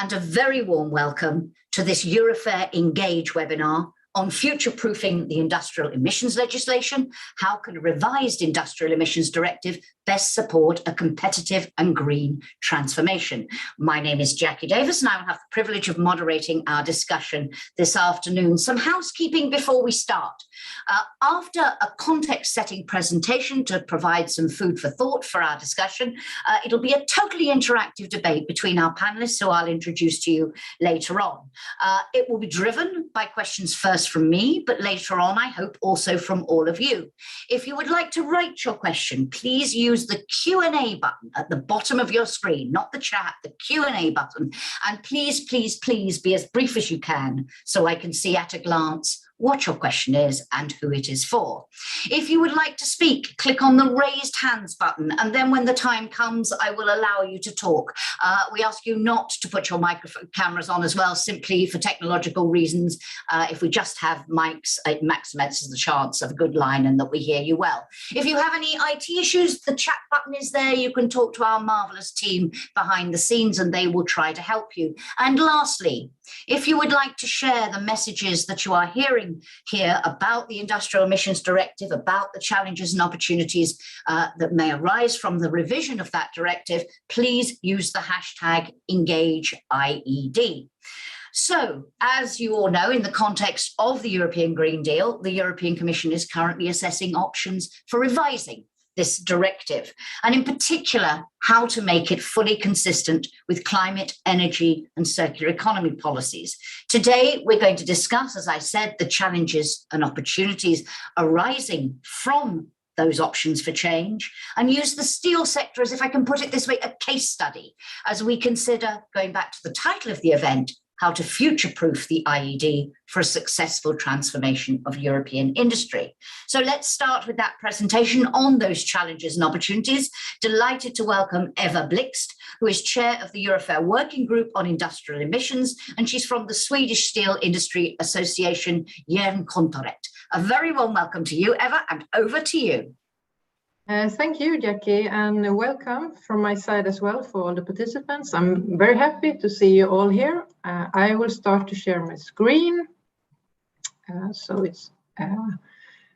and a very warm welcome to this EUROFER Engage webinar on future-proofing the industrial emissions legislation. How can a revised Industrial Emissions Directive best support a competitive and green transformation? My name is Jackie Davis, and I will have the privilege of moderating our discussion this afternoon. Some housekeeping before we start. After a context-setting presentation to provide some food for thought for our discussion, it'll be a totally interactive debate between our panelists, who I'll introduce to you later on. It will be driven by questions first from me, but later on, I hope also from all of you. If you would like to write your question, please use the Q&A button at the bottom of your screen, not the chat, the Q&A button. And please, please, please be as brief as you can so I can see at a glance what your question is and who it is for. If you would like to speak, click on the raised hands button, and then when the time comes, I will allow you to talk. We ask you not to put your microphone cameras on as well, simply for technological reasons. If we just have mics, it maximizes the chance of a good line and that we hear you well. If you have any IT issues, the chat button is there. You can talk to our marvelous team behind the scenes and they will try to help you. And lastly, if you would like to share the messages that you are hearing here about the Industrial Emissions Directive, about the challenges and opportunities that may arise from the revision of that directive, please use the hashtag EngageIED. So, as you all know, in the context of the European Green Deal, the European Commission is currently assessing options for revising this directive, and in particular, how to make it fully consistent with climate, energy, and circular economy policies. Today, we're going to discuss, as I said, the challenges and opportunities arising from those options for change, and use the steel sector as, if I can put it this way, a case study, as we consider, going back to the title of the event, how to future-proof the IED for a successful transformation of European industry. So let's start with that presentation on those challenges and opportunities. Delighted to welcome Eva Blixt, who is chair of the EUROFER Working Group on Industrial Emissions, and she's from the Swedish Steel Industry Association, Jernkontoret. A very warm welcome to you, Eva, and over to you. Thank you, Jackie, and welcome from my side as well for all the participants. I'm very happy to see you all here. I will start to share my screen so it's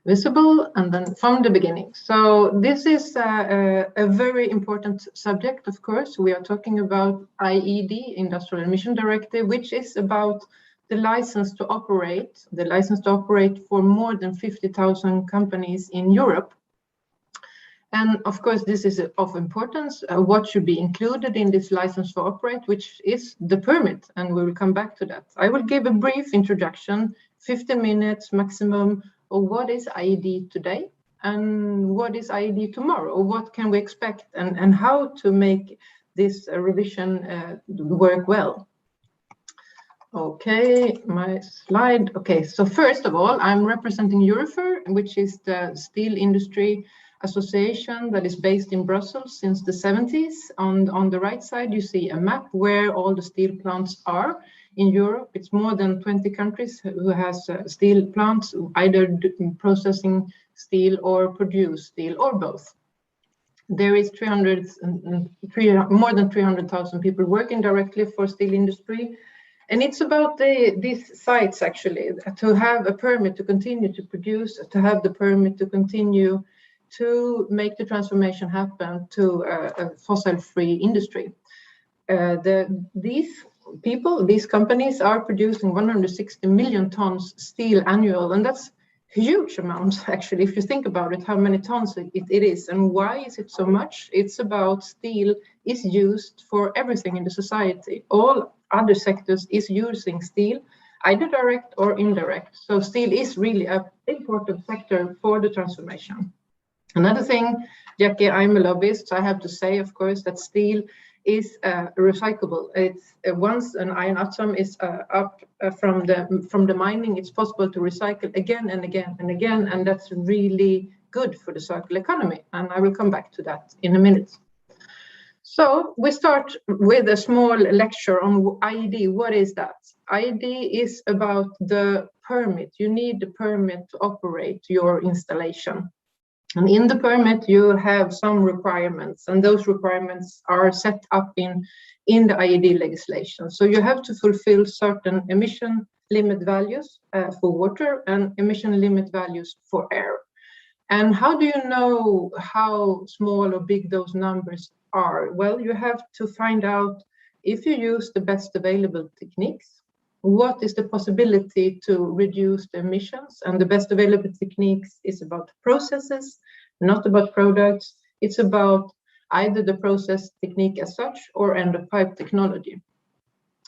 visible, and then from the beginning. So this is a very important subject, of course. We are talking about IED, Industrial Emissions Directive, which is about the license to operate for more than 50,000 companies in Europe. And of course, this is of importance. What should be included in this license to operate, which is the permit, and we will come back to that. I will give a brief introduction, 15 minutes maximum, of what is IED today and what is IED tomorrow. What can we expect, and how to make this revision work well. Okay, my slide. Okay, so first of all, I'm representing EUROFER, which is the steel industry association that is based in Brussels since the 70s. On the right side, you see a map where all the steel plants are in Europe. It's more than 20 countries who has steel plants, either processing steel or produce steel or both. There is more than 300,000 people working directly for steel industry. And it's about these sites, actually, to have a permit to continue to produce, to have the permit to continue to make the transformation happen to a fossil-free industry. These companies are producing 160 million tons steel annual, and that's huge amounts, actually, if you think about it, how many tons it is. And why is it so much? It's about steel is used for everything in the society. All other sectors is using steel, either direct or indirect. So steel is really an important sector for the transformation. Another thing, Jackie, I'm a lobbyist, so I have to say, of course, that steel is recyclable. It's once an iron atom is up from the mining, it's possible to recycle again and again and again, and that's really good for the circular economy. And I will come back to that in a minute. So we start with a small lecture on IED. What is that? IED is about the permit. You need the permit to operate your installation. And in the permit, you have some requirements, and those requirements are set up in the IED legislation. So you have to fulfill certain emission limit values for water and emission limit values for air. And how do you know how small or big those numbers are? Well, you have to find out if you use the best available techniques, what is the possibility to reduce the emissions? And the best available techniques is about processes, not about products. It's about either the process technique as such or end of pipe technology.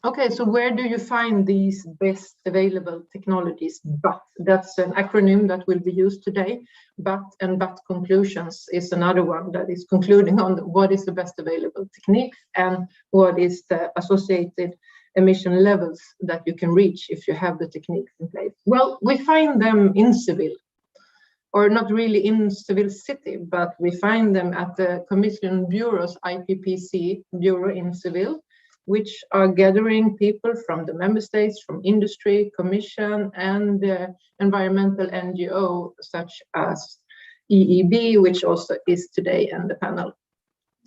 Okay, so where do you find these best available technologies? BAT, that's an acronym that will be used today. BAT and BAT conclusions is another one that is concluding on what is the best available technique and what is the associated emission levels that you can reach if you have the techniques in place. Well, we find them in civil, or not really in civil city, but we find them at the Commission Bureau's IPPC Bureau in Civil, which are gathering people from the member states, from industry, commission, and environmental NGO, such as EEB, which also is today in the panel.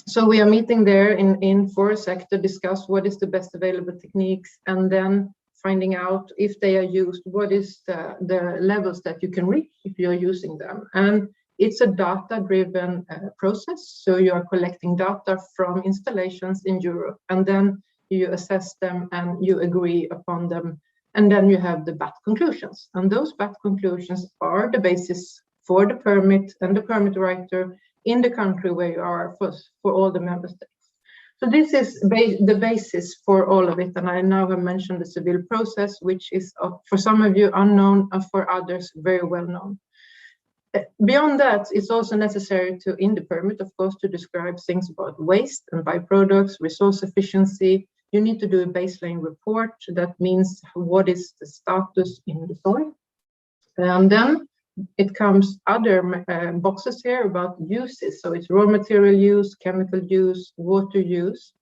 So we are meeting there in for a sector, discuss what is the best available techniques, and then finding out if they are used, what is the levels that you can reach if you're using them. And it's a data-driven process. So you are collecting data from installations in Europe, and then you assess them and you agree upon them. And then you have the BAT conclusions. And those BAT conclusions are the basis for the permit and the permit writer in the country where you are for all the member states. So this is the basis for all of it. And I now have mentioned the civil process, which is for some of you unknown and for others very well known. Beyond that, it's also necessary to, in the permit, of course, to describe things about waste and byproducts, resource efficiency. You need to do a baseline report. That means what is the status in the soil. And then it comes other boxes here about uses. So it's raw material use, chemical use, water use.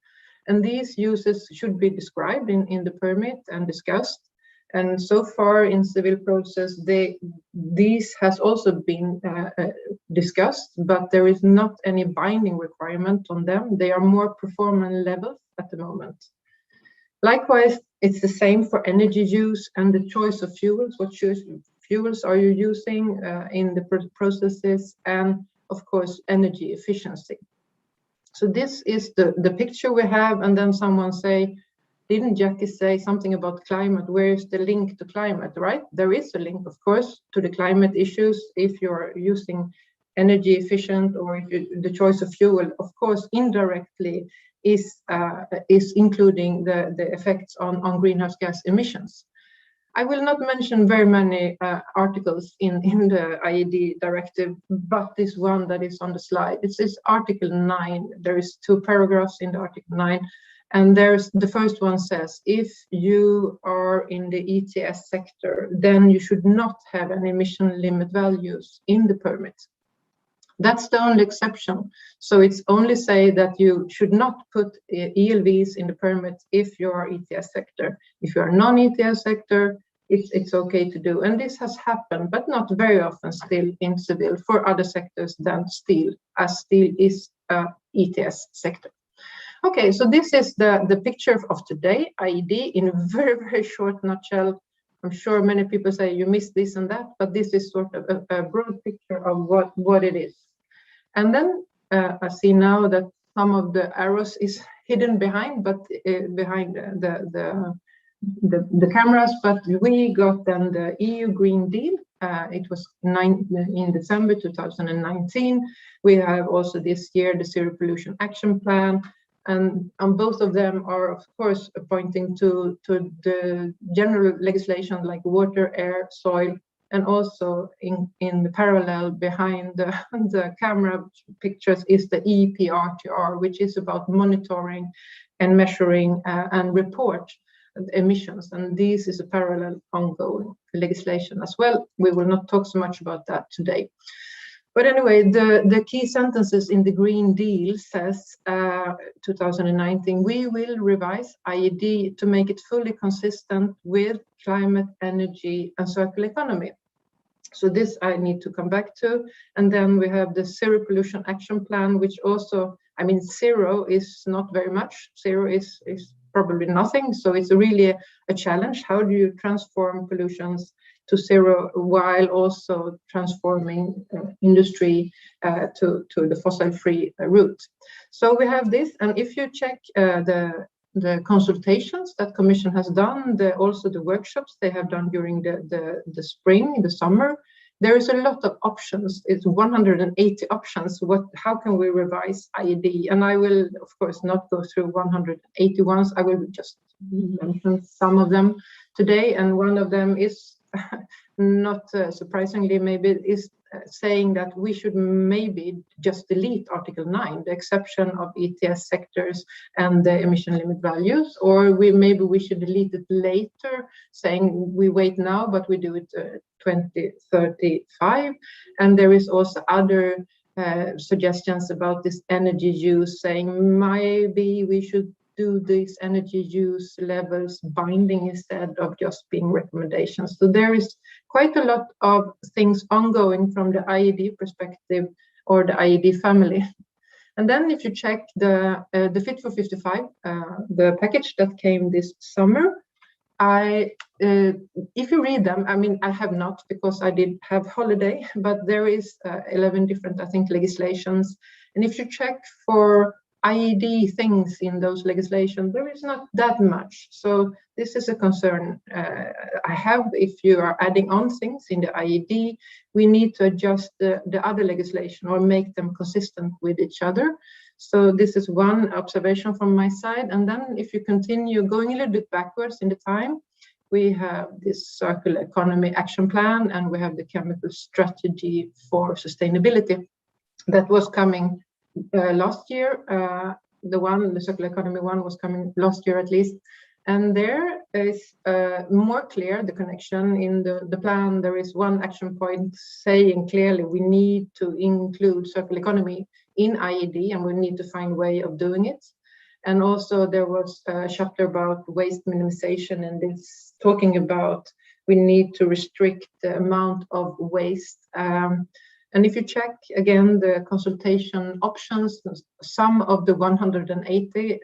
And these uses should be described in the permit and discussed. And so far in civil process, these has also been discussed, but there is not any binding requirement on them. They are more performance levels at the moment. Likewise, it's the same for energy use and the choice of fuels. What fuels are you using in the processes, and of course, energy efficiency. So this is the picture we have, and then someone say, didn't Jackie say something about climate? Where is the link to climate, right? There is a link, of course, to the climate issues if you're using energy efficient or if the choice of fuel, of course, indirectly is including the effects on greenhouse gas emissions. I will not mention very many articles in the IED directive, but this one that is on the slide, it says Article 9. There is 2 paragraphs in the Article 9. And there's the first one says, if you are in the ETS sector, then you should not have any emission limit values in the permit. That's the only exception. So it's only say that you should not put ELVs in the permit if you are ETS sector. If you are non-ETS sector, it's okay to do. And this has happened, but not very often still in civil for other sectors than steel, as steel is ETS sector. Okay, so this is the picture of today, IED, in a very, very short nutshell. I'm sure many people say you missed this and that, but this is sort of a broad picture of what it is. And then I see now that some of the arrows is hidden behind, but behind the cameras. But we got then the EU Green Deal. It was in December 2019. We have also this year the Zero Pollution Action Plan. And both of them are, of course, pointing to the general legislation like water, air, soil, and also in the parallel behind the camera pictures is the EPRTR, which is about monitoring and measuring and report emissions. And this is a parallel ongoing legislation as well. We will not talk so much about that today. But anyway, the key sentences in the Green Deal says 2019, we will revise IED to make it fully consistent with climate, energy, and circular economy. So this I need to come back to. And then we have the Zero Pollution Action Plan, which also, I mean, zero is not very much. Zero is probably nothing. So it's really a challenge. How do you transform pollutions to zero while also transforming industry to the fossil-free route? So we have this, and if you check the consultations that Commission has done, also the workshops they have done during the spring, the summer, there is a lot of options. It's 180 options. How can we revise IED? And I will, of course, not go through 180 ones. I will just mention some of them today. And one of them is, not surprisingly, maybe is saying that we should maybe just delete Article 9, the exception of ETS sectors and the emission limit values, or maybe we should delete it later, saying we wait now, but we do it 2035. And there is also other suggestions about this energy use, saying maybe we should do these energy use levels binding instead of just being recommendations. So there is quite a lot of things ongoing from the IED perspective or the IED family. And then if you check the Fit for 55, the package that came this summer, if you read them, I mean, I have not because I did have holiday, but there is 11 different, I think, legislations. And if you check for IED things in those legislation, there is not that much. So this is a concern I have. If you are adding on things in the IED, we need to adjust the other legislation or make them consistent with each other. So this is one observation from my side. And then if you continue going a little bit backwards in the time, we have this Circular Economy Action Plan, and we have the Chemical Strategy for Sustainability that was coming last year. The circular economy one was coming last year at least, and there is more clear the connection in the plan. There is one action point saying clearly we need to include circular economy in IED, and we need to find a way of doing it. And also there was a chapter about waste minimization, and it's talking about we need to restrict the amount of waste. And if you check again the consultation options, some of the 180,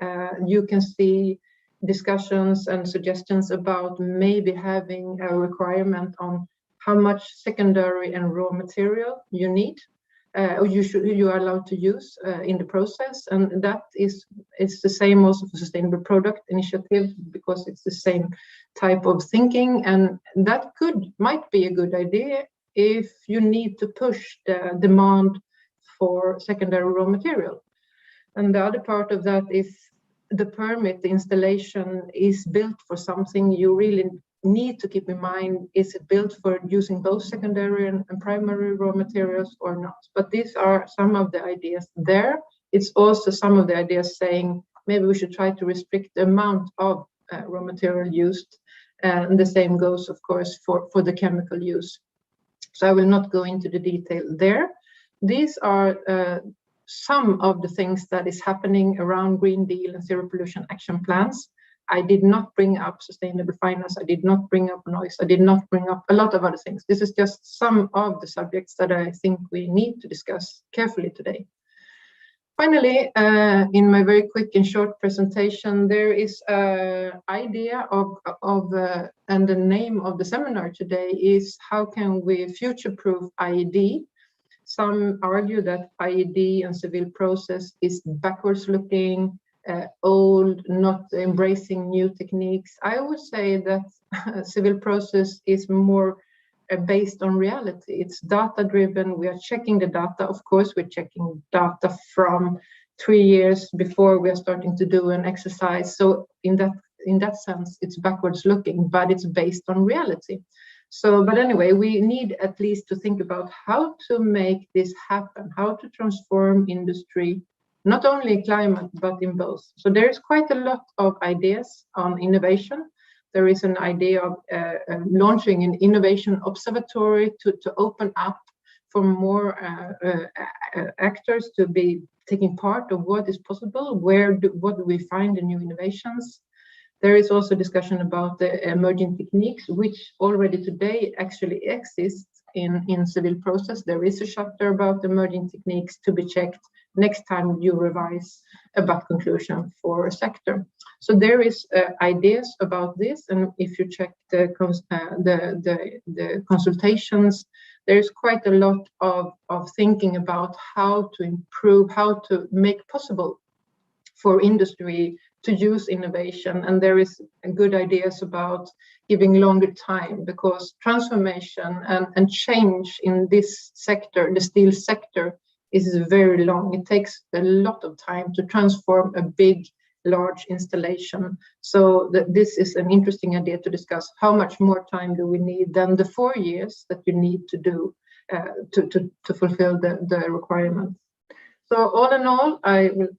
you can see discussions and suggestions about maybe having a requirement on how much secondary and raw material you need, or you are allowed to use in the process. And that it's the same also for Sustainable Product Initiative, because it's the same type of thinking, and that might be a good idea if you need to push the demand for secondary raw material. And the other part of that is the permit, the installation is built for something. You really need to keep in mind, is it built for using both secondary and primary raw materials or not? But these are some of the ideas there. It's also some of the ideas saying maybe we should try to restrict the amount of raw material used. And the same goes, of course, for the chemical use. So I will not go into the detail there. These are some of the things that is happening around Green Deal and Zero Pollution Action Plans. I did not bring up sustainable finance. I did not bring up noise. I did not bring up a lot of other things. This is just some of the subjects that I think we need to discuss carefully today. Finally, in my very quick and short presentation, there is an idea and the name of the seminar today is how can we future-proof IED? Some argue that IED and civil process is backwards looking, old, not embracing new techniques. I would say that civil process is more based on reality. It's data driven. We are checking the data. Of course, we're checking data from 3 years before we are starting to do an exercise. So in that sense, it's backwards looking, but it's based on reality. So, but anyway, we need at least to think about how to make this happen, how to transform industry, not only climate, but in both. So there is quite a lot of ideas on innovation. There is an idea of launching an Innovation Observatory to open up for more actors to be taking part of what is possible, what do we find in new innovations. There is also discussion about the emerging techniques, which already today actually exists in civil process. There is a chapter about emerging techniques to be checked next time you revise a BAT conclusion for a sector. So there is ideas about this, and if you check the consultations, there is quite a lot of thinking about how to improve, how to make possible for industry to use innovation. And there is good ideas about giving longer time, because transformation and change in this sector, the steel sector, is very long. It takes a lot of time to transform a big, large installation. So this is an interesting idea to discuss. How much more time do we need than the 4 years that you need to do to fulfill the requirements? So all in all, I will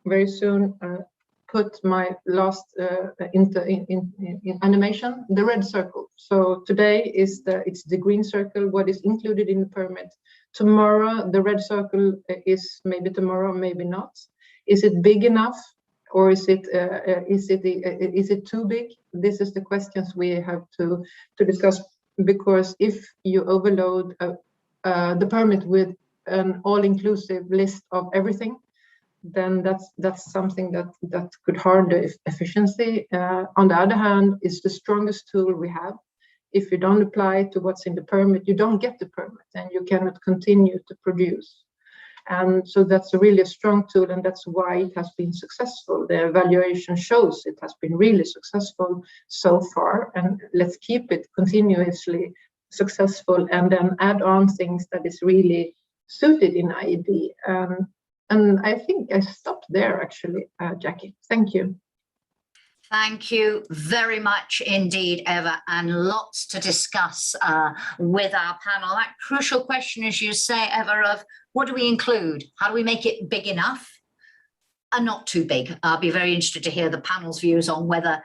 very soon put my last in animation, the red circle. So today it's the green circle, what is included in the permit. Tomorrow, the red circle is maybe tomorrow, maybe not. Is it big enough, or is it too big? This is the questions we have to discuss, because if you overload the permit with an all-inclusive list of everything, then that's something that could harm the efficiency. On the other hand, it's the strongest tool we have. If you don't apply to what's in the permit, you don't get the permit, and you cannot continue to produce. And so that's really a strong tool, and that's why it has been successful. The evaluation shows it has been really successful so far, and let's keep it continuously successful, and then add on things that is really suited in IED. And I think I stopped there, actually, Jackie. Thank you. Thank you very much indeed, Eva, and lots to discuss with our panel. That crucial question, as you say, Eva, of what do we include? How do we make it big enough and not too big? I'll be very interested to hear the panel's views on whether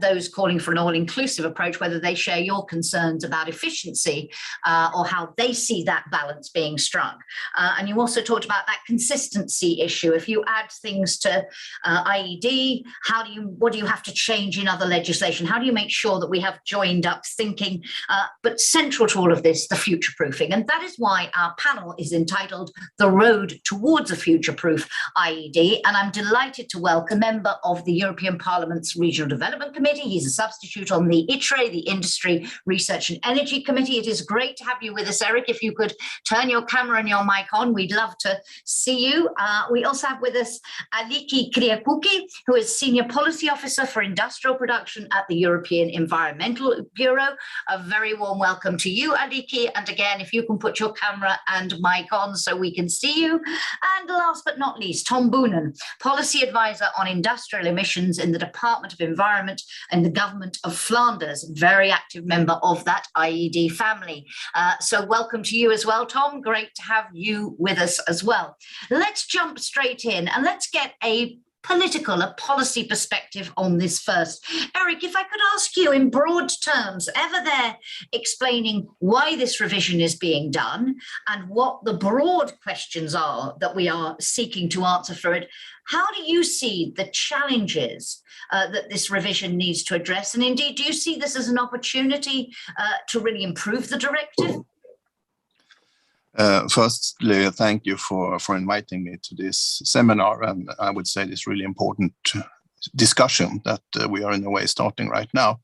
those calling for an all-inclusive approach, whether they share your concerns about efficiency or how they see that balance being struck. And you also talked about that consistency issue. If you add things to IED, what do you have to change in other legislation? How do you make sure that we have joined up thinking? But central to all of this, the future-proofing. And that is why our panel is entitled The Road Towards a Future-Proof IED. And I'm delighted to welcome a member of the European Parliament's Regional Development Committee. He's a substitute on the ITRE, the Industry, Research and Energy Committee. It is great to have you with us, Eric. If you could turn your camera and your mic on, we'd love to see you. We also have with us Aliki Kriakuki, who is Senior Policy Officer for Industrial Production at the European Environmental Bureau. A very warm welcome to you, Aliki. And again, if you can put your camera and mic on so we can see you. And last but not least, Tom Boonen, Policy Advisor on Industrial Emissions in the Department of Environment and the Government of Flanders, very active member of that IED family. So welcome to you as well, Tom. Great to have you with us as well. Let's jump straight in and let's get a policy perspective on this first. Eric, if I could ask you in broad terms, ever there explaining why this revision is being done and what the broad questions are that we are seeking to answer for it, how do you see the challenges that this revision needs to address? And indeed, do you see this as an opportunity to really improve the directive? Firstly, thank you for inviting me to this seminar, and I would say this really important discussion that we are in a way starting right now.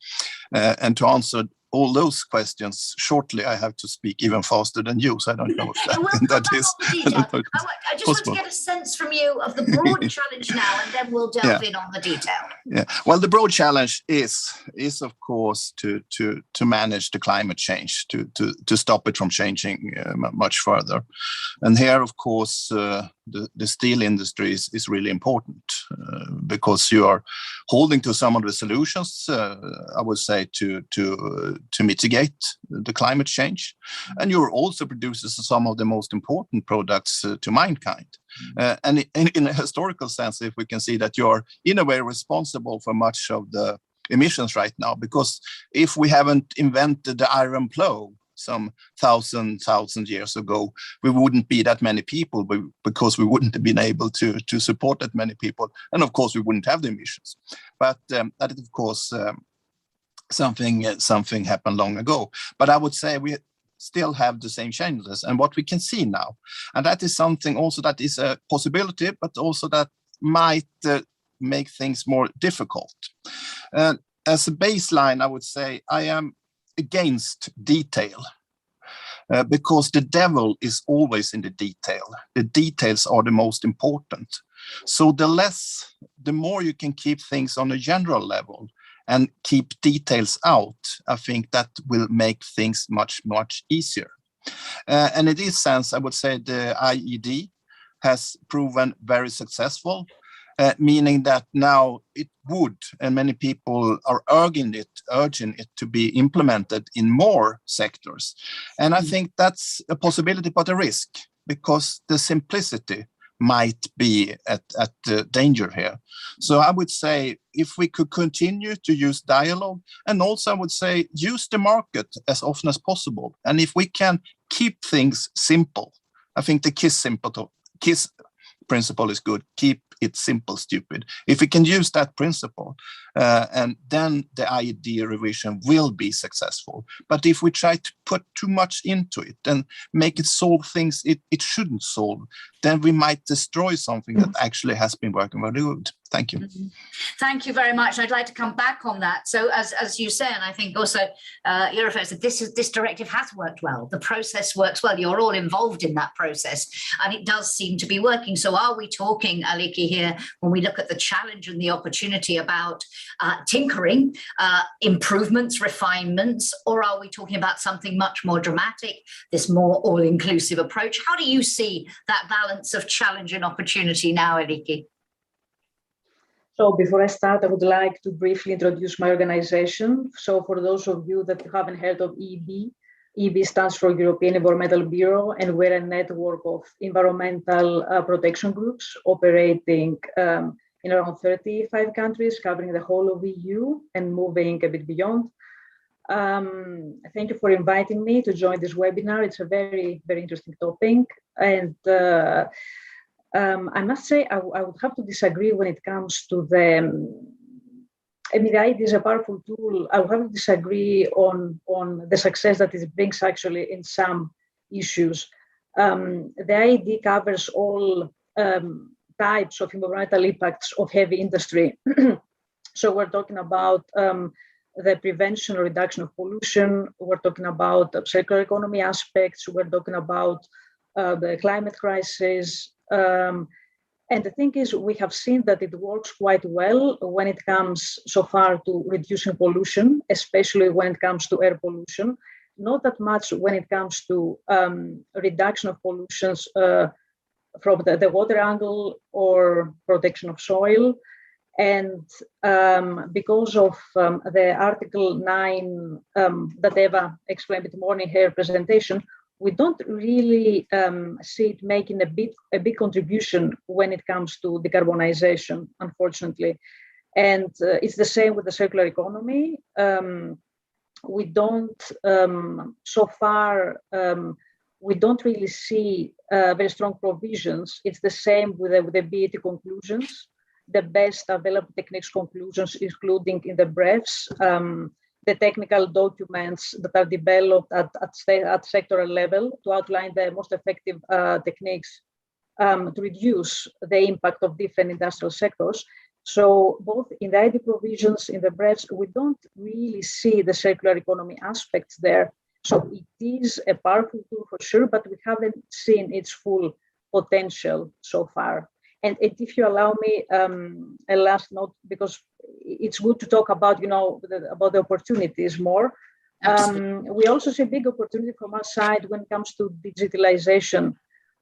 And to answer all those questions shortly, I have to speak even faster than you, so I don't know if that is. I just want to get a sense from you of the broad challenge now, and then we'll delve in on the detail. Yeah. Well, the broad challenge is of course to manage the climate change, to stop it from changing much further. And here, of course, the steel industry is really important because you are holding to some of the solutions, I would say, to mitigate the climate change. And you're also producing some of the most important products to mankind. And in a historical sense, if we can see that you're in a way responsible for much of the emissions right now, because if we haven't invented the iron plow some thousand years ago, we wouldn't be that many people, because we wouldn't have been able to support that many people. And of course, we wouldn't have the emissions. But that is, of course, something happened long ago. But I would say still have the same challenges and what we can see now. And that is something also that is a possibility, but also that might make things more difficult. As a baseline, I would say I am against detail. Because the devil is always in the detail. The details are the most important. So the more you can keep things on a general level and keep details out, I think that will make things much, much easier. And in this sense, I would say the IED has proven very successful, meaning that now it would, and many people are urging it to be implemented in more sectors. And I think that's a possibility, but a risk, because the simplicity might be at danger here. So I would say if we could continue to use dialogue, and also I would say use the market as often as possible. And if we can keep things simple, I think the KISS principle is good. Keep it simple, stupid. If we can use that principle, and then the IED revision will be successful. But if we try to put too much into it and make it solve things it shouldn't solve, then we might destroy something that actually has been working very good. Thank you. Thank you very much. I'd like to come back on that. So as you say, and I think also EUROFER said this directive has worked well. The process works well. You're all involved in that process, and it does seem to be working. So are we talking, Aliki, here, when we look at the challenge and the opportunity about tinkering, improvements, refinements, or are we talking about something much more dramatic, this more all-inclusive approach? How do you see that balance of challenge and opportunity now, Aliki? So before I start, I would like to briefly introduce my organization. So for those of you that haven't heard of EEB, EEB stands for European Environmental Bureau, and we're a network of environmental protection groups operating in around 35 countries, covering the whole of the EU and moving a bit beyond. Thank you for inviting me to join this webinar. It's a very, very interesting topic. And I must say, I would have to disagree when it comes to the the IED is a powerful tool. I would have to disagree on the success that it brings actually in some issues. The IED covers all types of environmental impacts of heavy industry. So we're talking about the prevention or reduction of pollution. We're talking about circular economy aspects. We're talking about the climate crisis. And the thing is, we have seen that it works quite well when it comes so far to reducing pollution, especially when it comes to air pollution. Not that much when it comes to reduction of pollutions from the water angle or protection of soil. And because of the Article 9 that Eva explained a bit more in her presentation, we don't really see it making a big contribution when it comes to decarbonization, unfortunately. And it's the same with the circular economy. We don't, so far, we don't really see very strong provisions. It's the same with the BAT conclusions, the best available techniques conclusions, including in the BREFs, the technical documents that are developed at sectoral level to outline the most effective techniques to reduce the impact of different industrial sectors. So both in the ID provisions, in the BREFs, we don't really see the circular economy aspects there. So it is a powerful tool for sure, but we haven't seen its full potential so far. And if you allow me a last note, because it's good to talk about, about the opportunities more. We also see a big opportunity from our side when it comes to digitalization.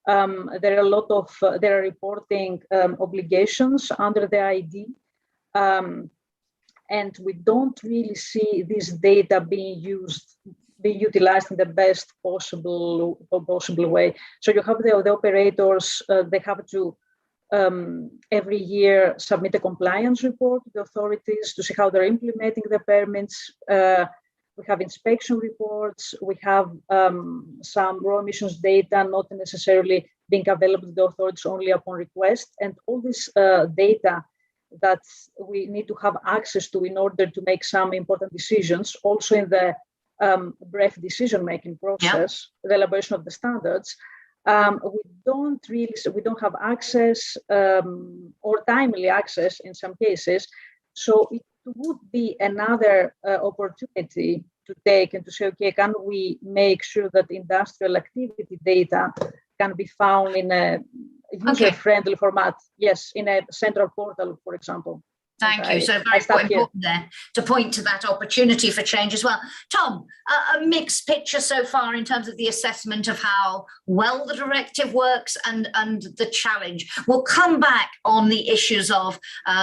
There are a lot of there are reporting obligations under the ID, and we don't really see this data being utilized in the best possible way. So you have the operators; they have to every year submit a compliance report to the authorities to see how they're implementing the permits. We have inspection reports. We have some raw emissions data not necessarily being available to the authorities only upon request. And all this data that we need to have access to in order to make some important decisions, also in the BREF decision-making process, the elaboration of the standards, we don't have access or timely access in some cases. So it would be another opportunity to take and to say, okay, can we make sure that industrial activity data can be found in a user-friendly format? Yes, in a central portal, for example. Thank you. So very important there to point to that opportunity for change as well. Tom, a mixed picture so far in terms of the assessment of how well the directive works and the challenge. We'll come back on the issues of,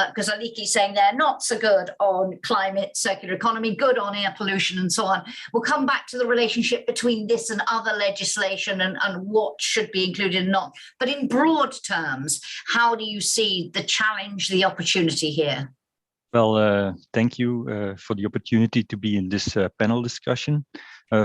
because Aliki saying they're not so good on climate, circular economy, good on air pollution and so on. We'll come back to the relationship between this and other legislation and what should be included and not. But in broad terms, how do you see the challenge, the opportunity here? Well, thank you for the opportunity to be in this panel discussion.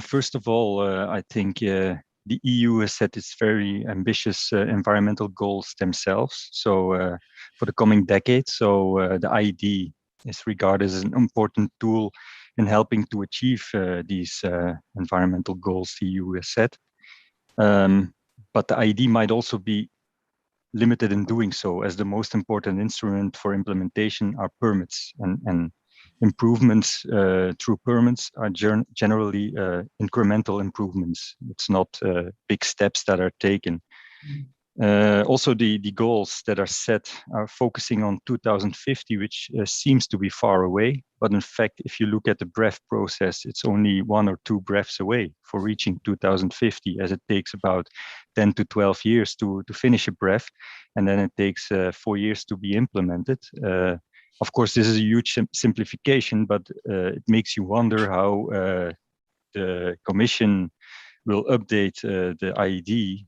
First of all, I think the EU has set its very ambitious environmental goals themselves. So for the coming decade, so the IED is regarded as an important tool in helping to achieve these environmental goals the EU has set. But the IED might also be limited in doing so, as the most important instrument for implementation are permits, and improvements through permits are generally incremental improvements. It's not big steps that are taken. Also, the goals that are set are focusing on 2050, which seems to be far away. But in fact, if you look at the BREF process, it's only 1 or 2 BREFs away for reaching 2050, as it takes about 10 to 12 years to finish a BREF, and then it takes 4 years to be implemented. Of course, this is a huge simplification, but it makes you wonder how the Commission will update the IED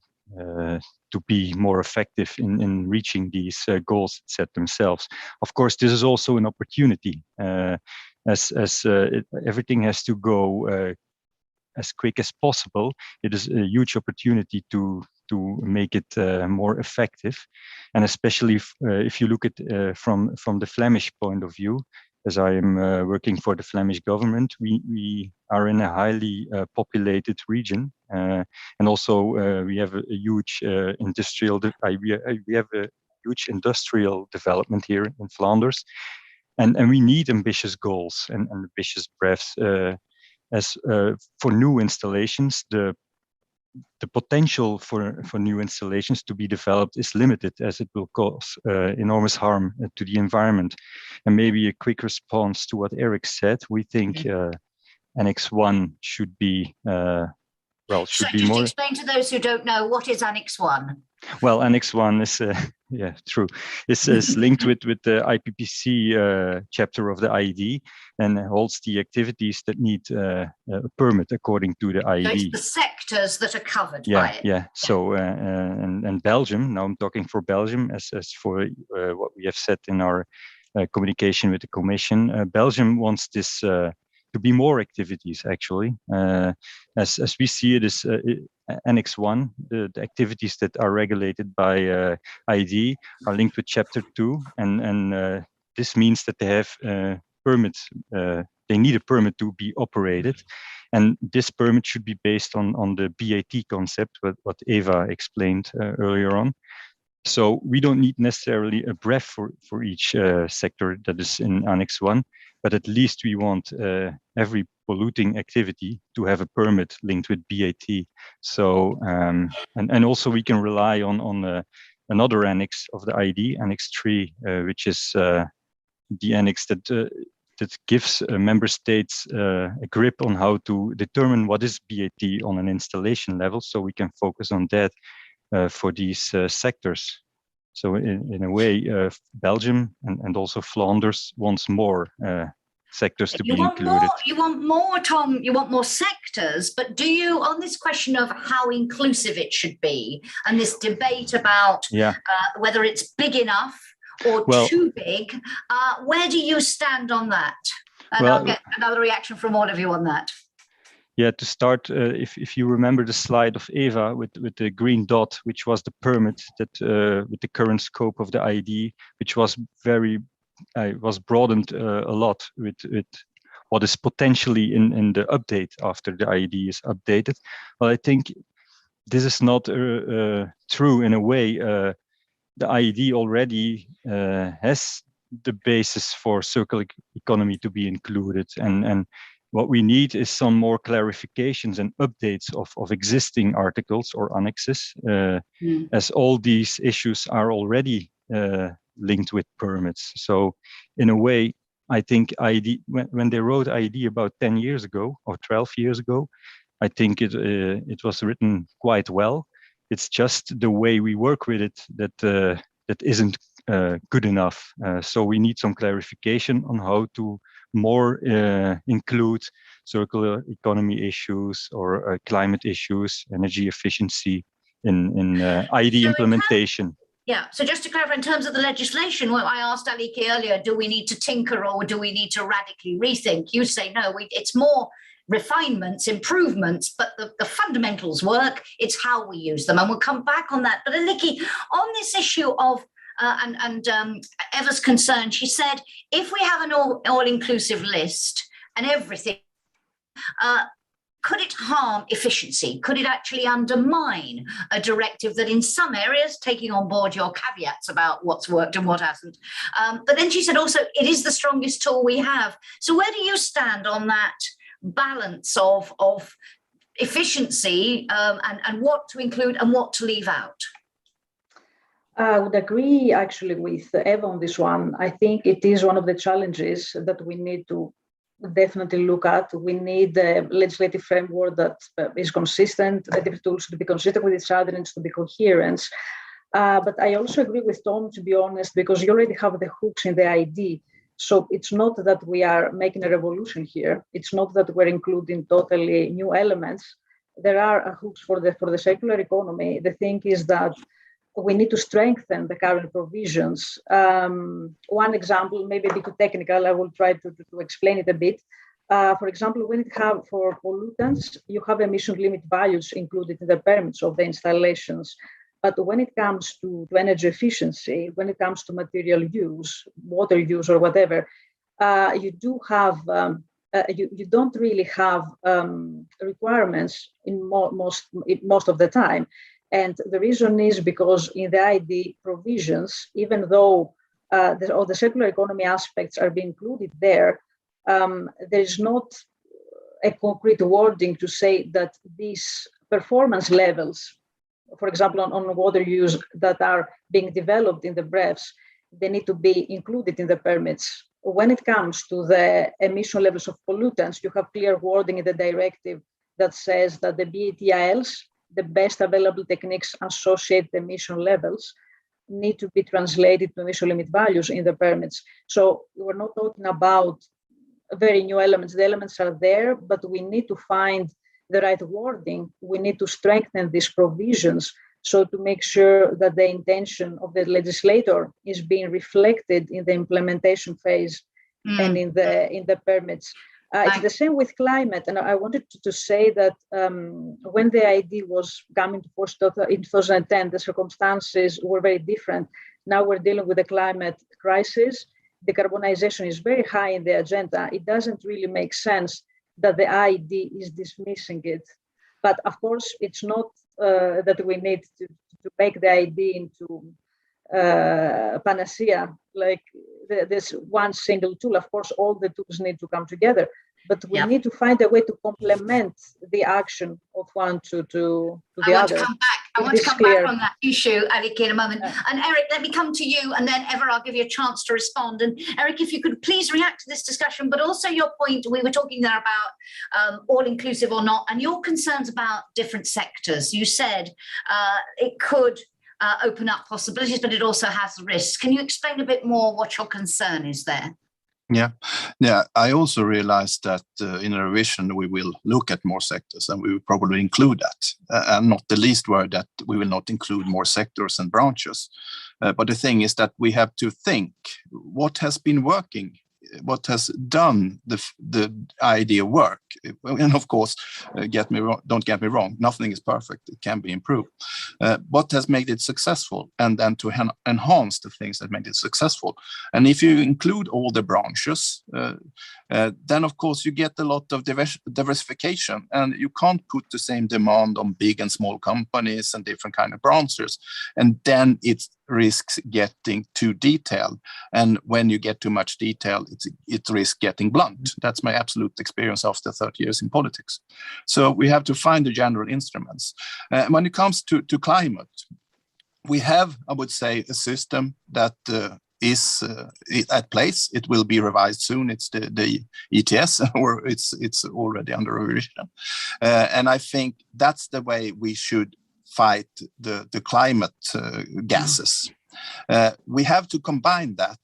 to be more effective in reaching these goals set themselves. Of course, this is also an opportunity, as everything has to go as quick as possible. It is a huge opportunity to make it more effective, and especially if you look at from the Flemish point of view. As I am working for the Flemish government, we are in a highly populated region, and also we have a huge industrial development here in Flanders, and we need ambitious goals and ambitious BREFs. As for new installations, the potential for new installations to be developed is limited, as it will cause enormous harm to the environment. And maybe a quick response to what Eric said, we think Annex 1 should be, should be more... Just explain to those who don't know, what is Annex 1? Well, Annex 1 is, yeah, true. Is linked with the IPPC chapter of the IED, and holds the activities that need a permit according to the IED. So it's the sectors that are covered by it. Yeah. So and Belgium. Now I'm talking for Belgium, as for what we have said in our communication with the Commission. Belgium wants this to be more activities, actually. As we see it, is Annex 1, the activities that are regulated by IED are linked with Chapter 2, and this means that they have permits. They need a permit to be operated, and this permit should be based on the BAT concept, what Eva explained earlier on. So we don't need necessarily a BREF for each sector that is in Annex 1, but at least we want every polluting activity to have a permit linked with BAT. So, and also we can rely on another annex of the IED, Annex 3, which is the annex that gives member states a grip on how to determine what is BAT on an installation level, so we can focus on that for these sectors. So in a way, Belgium and also Flanders wants more sectors to be included. You want more, Tom, you want more sectors, but do you, on this question of how inclusive it should be, and this debate about whether it's big enough or too big, where do you stand on that? And I'll get another reaction from all of you on that. Yeah, to start, if you remember the slide of Eva with the green dot, which was the permit that with the current scope of the IED, which was was broadened a lot with what is potentially in the update after the IED is updated. Well, I think this is not true in a way. The IED already has the basis for circular economy to be included, and what we need is some more clarifications and updates of existing articles or annexes, as all these issues are already linked with permits. So in a way, I think IED, when they wrote IED about 10 years ago or 12 years ago, I think it was written quite well. It's just the way we work with it that isn't good enough. So we need some clarification on how to more include circular economy issues or climate issues, energy efficiency in IED implementation. Yeah, so just to clarify, in terms of the legislation, well, I asked Aliki earlier, do we need to tinker or do we need to radically rethink? You say no, it's more refinements, improvements, but the fundamentals work. It's how we use them, and we'll come back on that. But Aliki, on this issue of Eva's concern, she said, if we have an all-inclusive list and everything, could it harm efficiency? Could it actually undermine a directive that in some areas, taking on board your caveats about what's worked and what hasn't, but then she said also, it is the strongest tool we have. So where do you stand on that balance of efficiency and what to include and what to leave out? I would agree actually with Eva on this one. I think it is one of the challenges that we need to definitely look at. We need a legislative framework that is consistent, the tools to be consistent with each other and to be coherent. But I also agree with Tom, to be honest, because you already have the hooks in the IED. So it's not that we are making a revolution here. It's not that we're including totally new elements. There are hooks for the circular economy. The thing is that we need to strengthen the current provisions. One example, maybe a bit too technical, I will try to explain it a bit. For example, when for pollutants, you have emission limit values included in the permits of the installations. But when it comes to energy efficiency, when it comes to material use, water use or whatever, you do have, you don't really have requirements in most of the time. And the reason is because in the IED provisions, even though all the circular economy aspects are being included there, there is not a concrete wording to say that these performance levels, for example, on water use that are being developed in the BREFs, they need to be included in the permits. When it comes to the emission levels of pollutants, you have clear wording in the directive that says that the BATILs, the best available techniques associated emission levels, need to be translated to emission limit values in the permits. So we're not talking about very new elements. The elements are there, but we need to find the right wording. We need to strengthen these provisions so to make sure that the intention of the legislator is being reflected in the implementation phase and in the permits. It's the same with climate, and I wanted to say that when the IED was coming to force in 2010, the circumstances were very different. Now we're dealing with a climate crisis. Decarbonization is very high in the agenda. It doesn't really make sense that the IED is dismissing it. But of course, it's not that we need to make the IED into panacea, like there's one single tool. Of course, all the tools need to come together, but we need to find a way to complement the action of one to the other. I want to come back on that issue, Aliki, in a moment. And Eric, let me come to you, and then Eva, I'll give you a chance to respond. And Eric, if you could please react to this discussion, but also your point, we were talking there about all-inclusive or not, and your concerns about different sectors. You said it could open up possibilities, but it also has risks. Can you explain a bit more what your concern is there? Yeah. I also realized that in a revision, we will look at more sectors and we will probably include that. And not the least word that we will not include more sectors and branches. But the thing is that we have to think what has been working done the idea work. And of course, don't get me wrong, nothing is perfect. It can be improved. What has made it successful, and then to enhance the things that made it successful. And if you include all the branches, then of course you get a lot of diversification, and you can't put the same demand on big and small companies and different kind of branches, and then it risks getting too detailed. And when you get too much detail, it risks getting blunt. That's my absolute experience after 30 years in politics. So we have to find the general instruments. When it comes to climate, we have, I would say, a system that is at place. It will be revised soon. It's the ETS, or it's already under revision. And I think that's the way we should fight the climate gases. We have to combine that,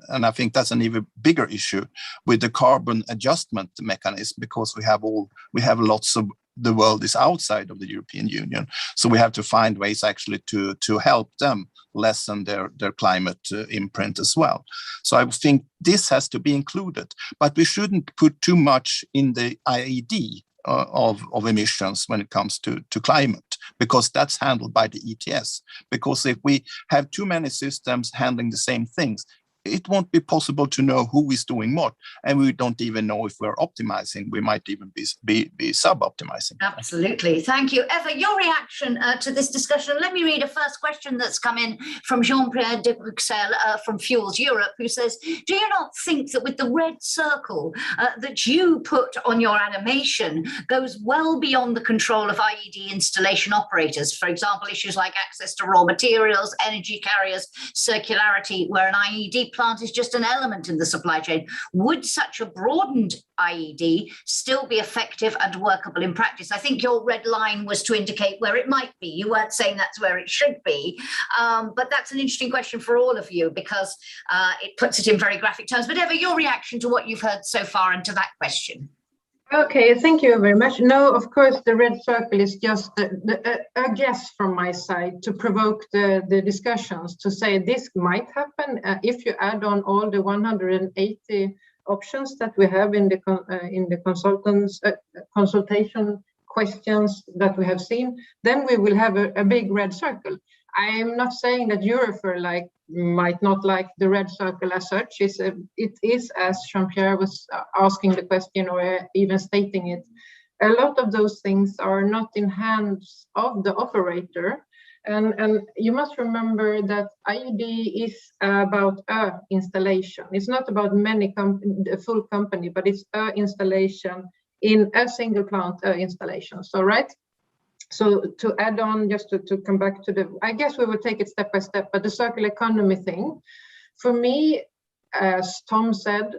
and I think that's an even bigger issue, with the carbon adjustment mechanism, because we have lots of the world is outside of the European Union, so we have to find ways actually to help them lessen their climate imprint as well. So I think this has to be included, but we shouldn't put too much in the IED of emissions when it comes to climate, because that's handled by the ETS. Because if we have too many systems handling the same things, it won't be possible to know who is doing what, and we don't even know if we're optimizing. We might even be sub-optimizing. Absolutely. Thank you. Eva, your reaction to this discussion. Let me read a first question that's come in from Jean-Pierre de Bruxelles from Fuels Europe, who says, do you not think that with the red circle that you put on your animation goes well beyond the control of IED installation operators? For example, issues like access to raw materials, energy carriers, circularity, where an IED plant is just an element in the supply chain. Would such a broadened IED still be effective and workable in practice? I think your red line was to indicate where it might be. You weren't saying that's where it should be, but that's an interesting question for all of you, because it puts it in very graphic terms. But Eva, your reaction to what you've heard so far and to that question. Okay, thank you very much. No, of course, the red circle is just a guess from my side to provoke the discussions, to say this might happen if you add on all the 180 options that we have in the consultation questions that we have seen. Then we will have a big red circle. I am not saying that EUROFER might not like the red circle as such. It is, as Jean-Pierre was asking the question, or even stating it, a lot of those things are not in hands of the operator. And you must remember that IED is about a installation. It's not about a full company, but it's a installation in a single plant installation. So, right? So to add on, just to come back to I guess we will take it step by step, but the circular economy thing, for me, as Tom said,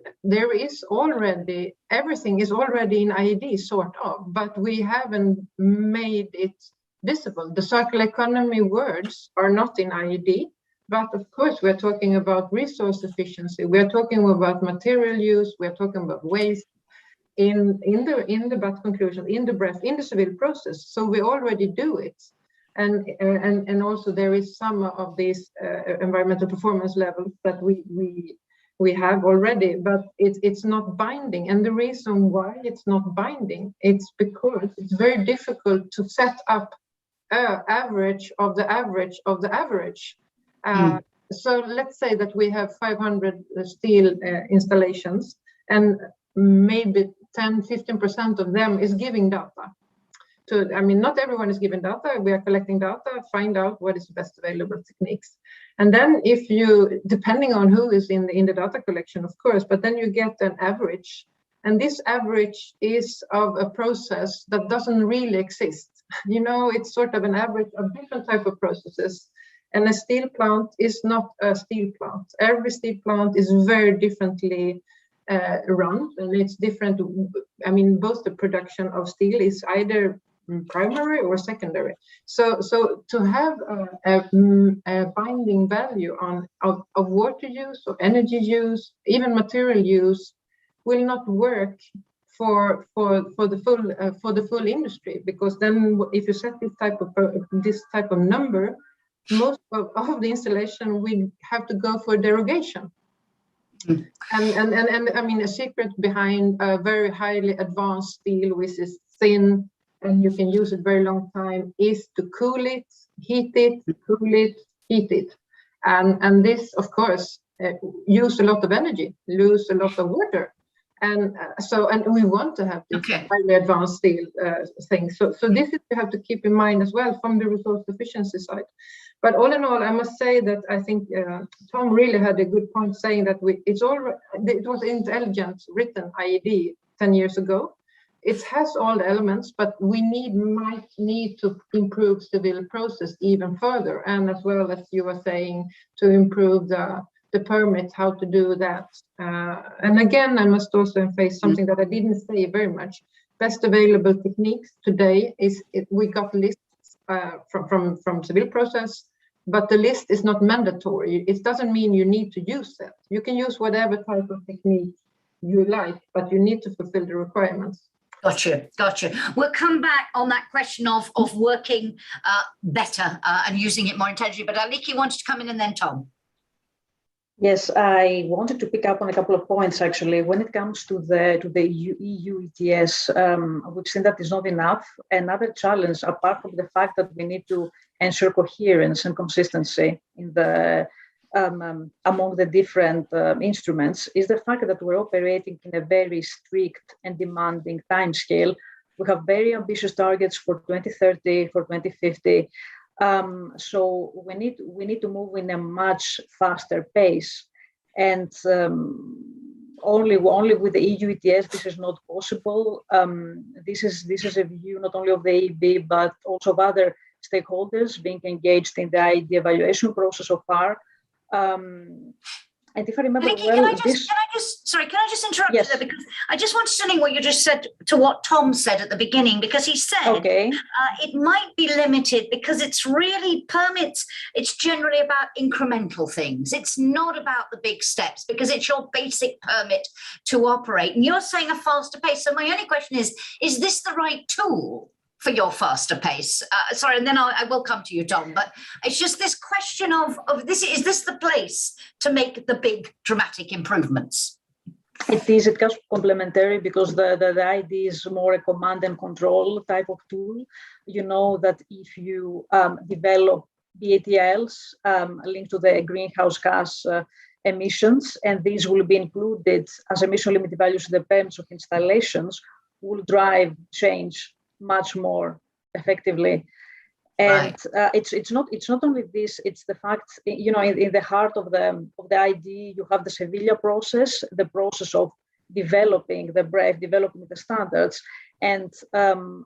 everything is already in IED, sort of, but we haven't made it visible. The circular economy words are not in IED, but of course we're talking about resource efficiency, we're talking about material use, we're talking about waste, in the BAT conclusion, in the breath, in the civil process. So we already do it, and also there is some of these environmental performance levels that we have already, but it's not binding. And the reason why it's not binding, it's because it's very difficult to set up an average of the average of the average. So let's say that we have 500 steel installations, and maybe 10-15% of them is giving data. Not everyone is giving data. We are collecting data, find out what is the best available techniques. And then if you, depending on who is in the data collection, of course, but then you get an average. And this average is of a process that doesn't really exist. It's sort of an average of different type of processes. And a steel plant is not a steel plant. Every steel plant is very differently run, and it's different. Both the production of steel is either primary or secondary. So to have a binding value of water use or energy use, even material use, will not work for the full industry, because then if you set this type of number, most of the installation will have to go for derogation. And I mean, a secret behind a very highly advanced steel, which is thin and you can use it very long time, is to cool it, heat it, cool it, heat it. And this, of course, use a lot of energy, lose a lot of water. And we want to have this highly advanced steel thing. So this is you have to keep in mind as well from the resource efficiency side. But all in all, I must say that I think Tom really had a good point saying that it was intelligent written IED 10 years ago. It has all the elements, but we might need to improve civil process even further, and as well as you were saying, to improve the permits, how to do that. And again, I must also emphasize something that I didn't say very much. Best available techniques today is we got lists from civil process, but the list is not mandatory. It doesn't mean you need to use it. You can use whatever type of technique you like, but you need to fulfill the requirements. Got you. We'll come back on that question of working better and using it more intelligently. But Aliki wanted to come in, and then Tom. Yes, I wanted to pick up on a couple of points actually. When it comes to the EU ETS, we've seen that is not enough. Another challenge, apart from the fact that we need to ensure coherence and consistency in the among the different instruments, is the fact that we're operating in a very strict and demanding timescale. We have very ambitious targets for 2030, for 2050. So we need to move in a much faster pace, and only with the EU ETS this is not possible. This is a view not only of the EIB but also of other stakeholders being engaged in the IED evaluation process so far. And if I remember Nikki, well, can I just interrupt you there, because I just want to link what you just said to what Tom said at the beginning, because he said it might be limited because it's really permits. It's generally about incremental things. It's not about the big steps because it's your basic permit to operate. And you're saying a faster pace. So my only question is this the right tool for your faster pace? Sorry, and then I will come to you, Tom, but it's just this question of this, is this the place to make the big dramatic improvements? It is complementary because the ID is more a command and control type of tool. You know that if you develop BATLs linked to the greenhouse gas emissions, and these will be included as emission limit values in the permits of installations, will drive change much more effectively. And it's not only this, it's the fact, you know, in the heart of the ID, you have the Sevilla process, the process of developing the BREF, developing the standards. And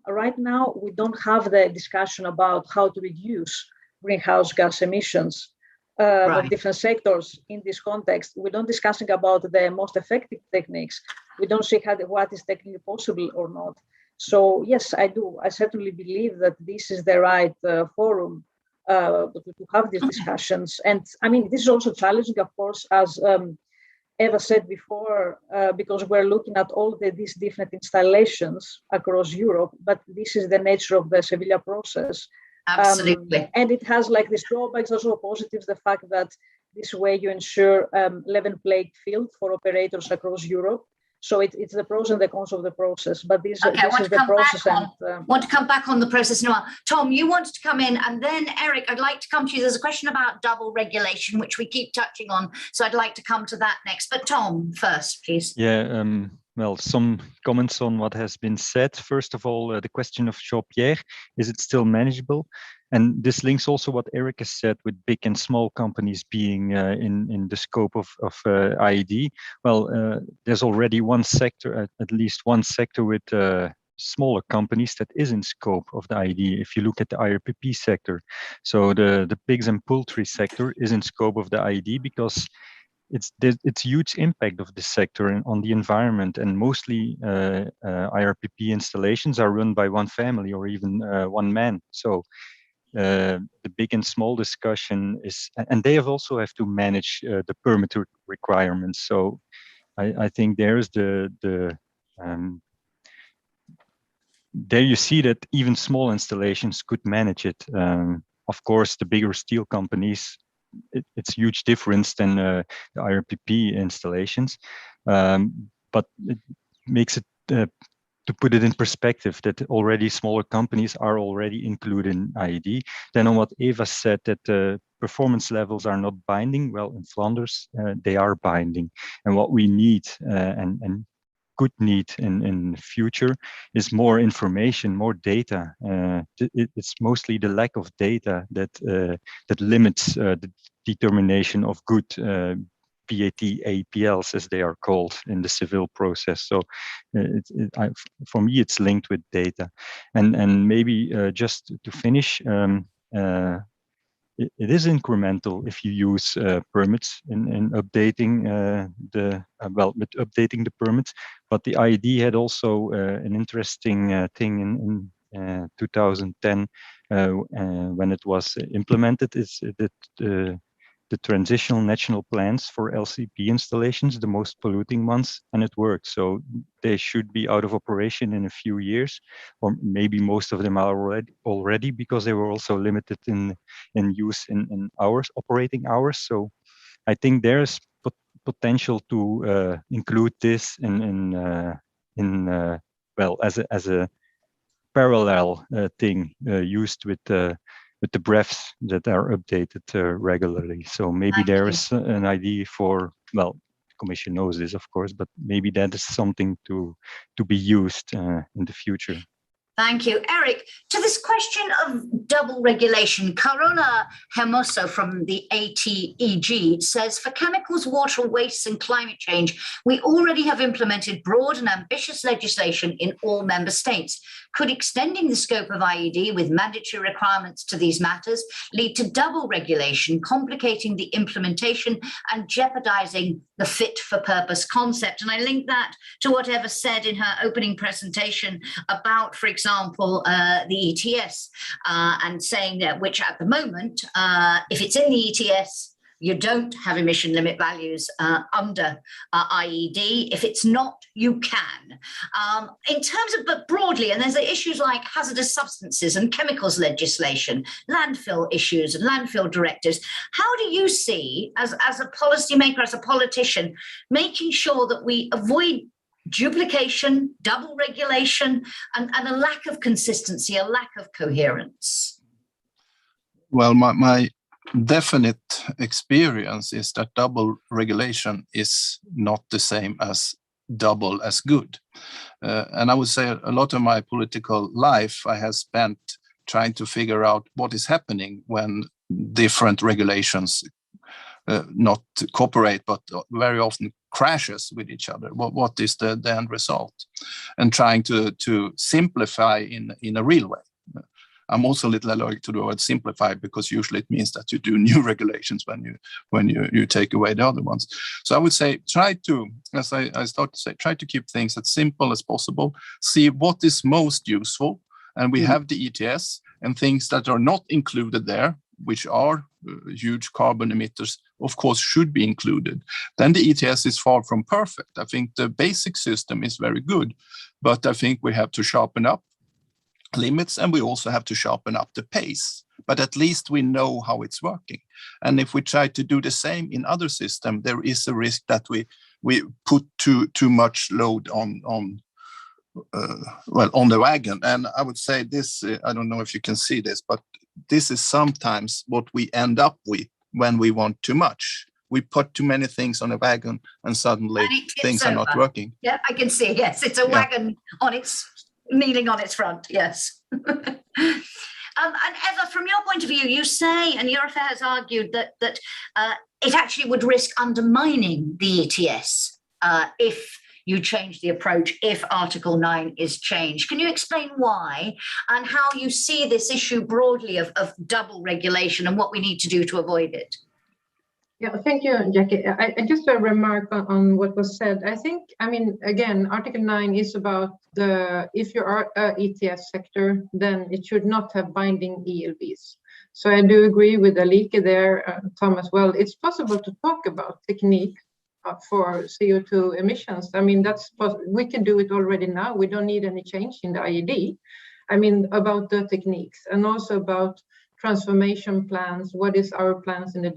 right now, we don't have the discussion about how to reduce greenhouse gas emissions of different sectors in this context. We don't discussing about the most effective techniques. We don't see what is technically possible or not. So yes, I do. I certainly believe that this is the right forum to have these discussions. And I mean, this is also challenging, of course, as Eva said before, because we're looking at all these different installations across Europe, but this is the nature of the Sevilla process. Absolutely. And it has like this drawbacks, also positives, the fact that this way you ensure level playing field for operators across Europe. So it's the pros and the cons of the process, but this is the process. Want to come back on the process in a while. Tom, you wanted to come in, and then Eric, I'd like to come to you. There's a question about double regulation, which we keep touching on. So I'd like to come to that next. But Tom, first, please. Yeah, well, some comments on what has been said. First of all, the question of Jean-Pierre, is it still manageable? And this links also what Eric has said with big and small companies being in the scope of IED. Well, there's already one sector, at least one sector with smaller companies that is in scope of the IED. If you look at the IRPP sector, so the pigs and poultry sector is in scope of the IED because it's huge impact of this sector on the environment, and mostly IRPP installations are run by one family or even one man. So the big and small discussion is, and they also have to manage the permit requirements. So I think there's there you see that even small installations could manage it. Of course, the bigger steel companies it's huge difference than the IRPP installations. But it makes it, to put it in perspective, that already smaller companies are already included in IED. Then on what Eva said, that performance levels are not binding. Well, in Flanders, they are binding. And what we need and could need in the future is more information, more data. It's mostly the lack of data that limits the determination of good PAT APLs, as they are called in the civil process. So for me, it's linked with data. And maybe just to finish, it is incremental if you use permits in updating with updating the permits. But the IED had also an interesting thing in 2010 when it was implemented, is that the transitional national plans for LCP installations, the most polluting ones, and it worked. So they should be out of operation in a few years, or maybe most of them are already because they were also limited in use in hours, operating hours. So I think there's potential to include this well, as a parallel thing used with the BREFs that are updated regularly. So maybe there is an idea for, well, the Commission knows this, of course, but maybe that is something to be used in the future. Thank you. Eric, to this question of double regulation, Carola Hermoso from the ATEG says, for chemicals, water, waste and climate change, we already have implemented broad and ambitious legislation in all member states. Could extending the scope of IED with mandatory requirements to these matters lead to double regulation, complicating the implementation and jeopardizing the fit for purpose concept? And I link that to what Eva said in her opening presentation about, for example, the ETS, and saying that, which at the moment, if it's in the ETS, you don't have emission limit values under IED. If it's not, you can. In terms of, but broadly, and there's issues like hazardous substances and chemicals legislation, landfill issues and landfill directives. How do you see, as a policymaker, as a politician, making sure that we avoid duplication, double regulation, and a lack of consistency, a lack of coherence? Well, my definite experience is that double regulation is not the same as double as good. And I would say a lot of my political life I have spent trying to figure out what is happening when different regulations not cooperate, but very often crashes with each other. What is the end result? And trying to simplify in a real way. I'm also a little allergic to the word simplify, because usually it means that you do new regulations when you take away the other ones. So I would say try to, as I start to say, try to keep things as simple as possible. See what is most useful, and we have the ETS, and things that are not included there, which are huge carbon emitters, of course, should be included. Then the ETS is far from perfect. I think the basic system is very good, but I think we have to sharpen up limits, and we also have to sharpen up the pace. But at least we know how it's working. And if we try to do the same in other systems, there is a risk that we put too much load on the wagon. And I would say this, I don't know if you can see this, but this is sometimes what we end up with when we want too much. We put too many things on a wagon, and suddenly things are not working. Yeah, I can see. Yes, it's a wagon on its kneeling on its front. Yes. And Eva, from your point of view, you say, and EUROFER has argued that it actually would risk undermining the ETS if you change the approach, if Article 9 is changed. Can you explain why and how you see this issue broadly of double regulation and what we need to do to avoid it? Yeah, thank you, Jackie. I just a remark on what was said. I mean, again, Article 9 is about if you are a ETS sector, then it should not have binding ELVs. So I do agree with Alike there, Tom, as well. It's possible to talk about technique for CO2 emissions. I mean, we can do it already now. We don't need any change in the IED. I mean, about the techniques, and also about transformation plans, what is our plans in the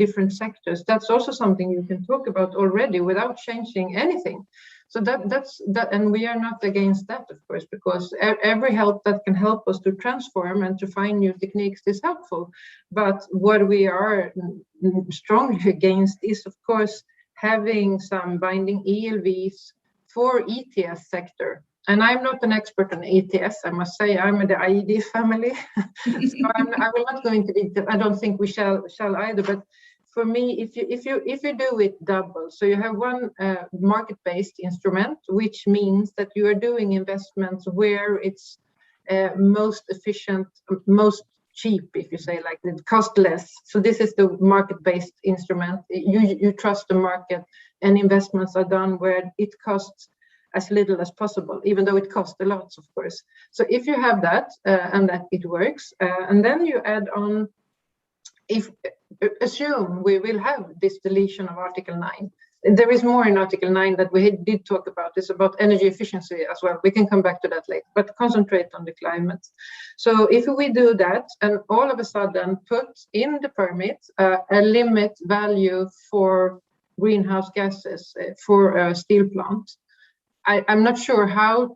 different sectors. That's also something you can talk about already without changing anything. So that's that, and we are not against that, of course, because every help that can help us to transform and to find new techniques is helpful. But what we are strongly against is, of course, having some binding ELVs for ETS sector. And I'm not an expert on ETS, I must say. I'm in the IED family, so I will not go into detail. I don't think we shall either. But for me, if you do it double, so you have one market-based instrument, which means that you are doing investments where it's most efficient, most cheap, if you say like it cost less. So this is the market-based instrument. You trust the market, and investments are done where it costs as little as possible, even though it costs a lot, of course. So if you have that and that it works, and then you add on, assume we will have this deletion of Article 9. There is more in Article 9 that we did talk about. It's about energy efficiency as well. We can come back to that later, but concentrate on the climate. So if we do that and all of a sudden put in the permit a limit value for greenhouse gases for a steel plant, I'm not sure how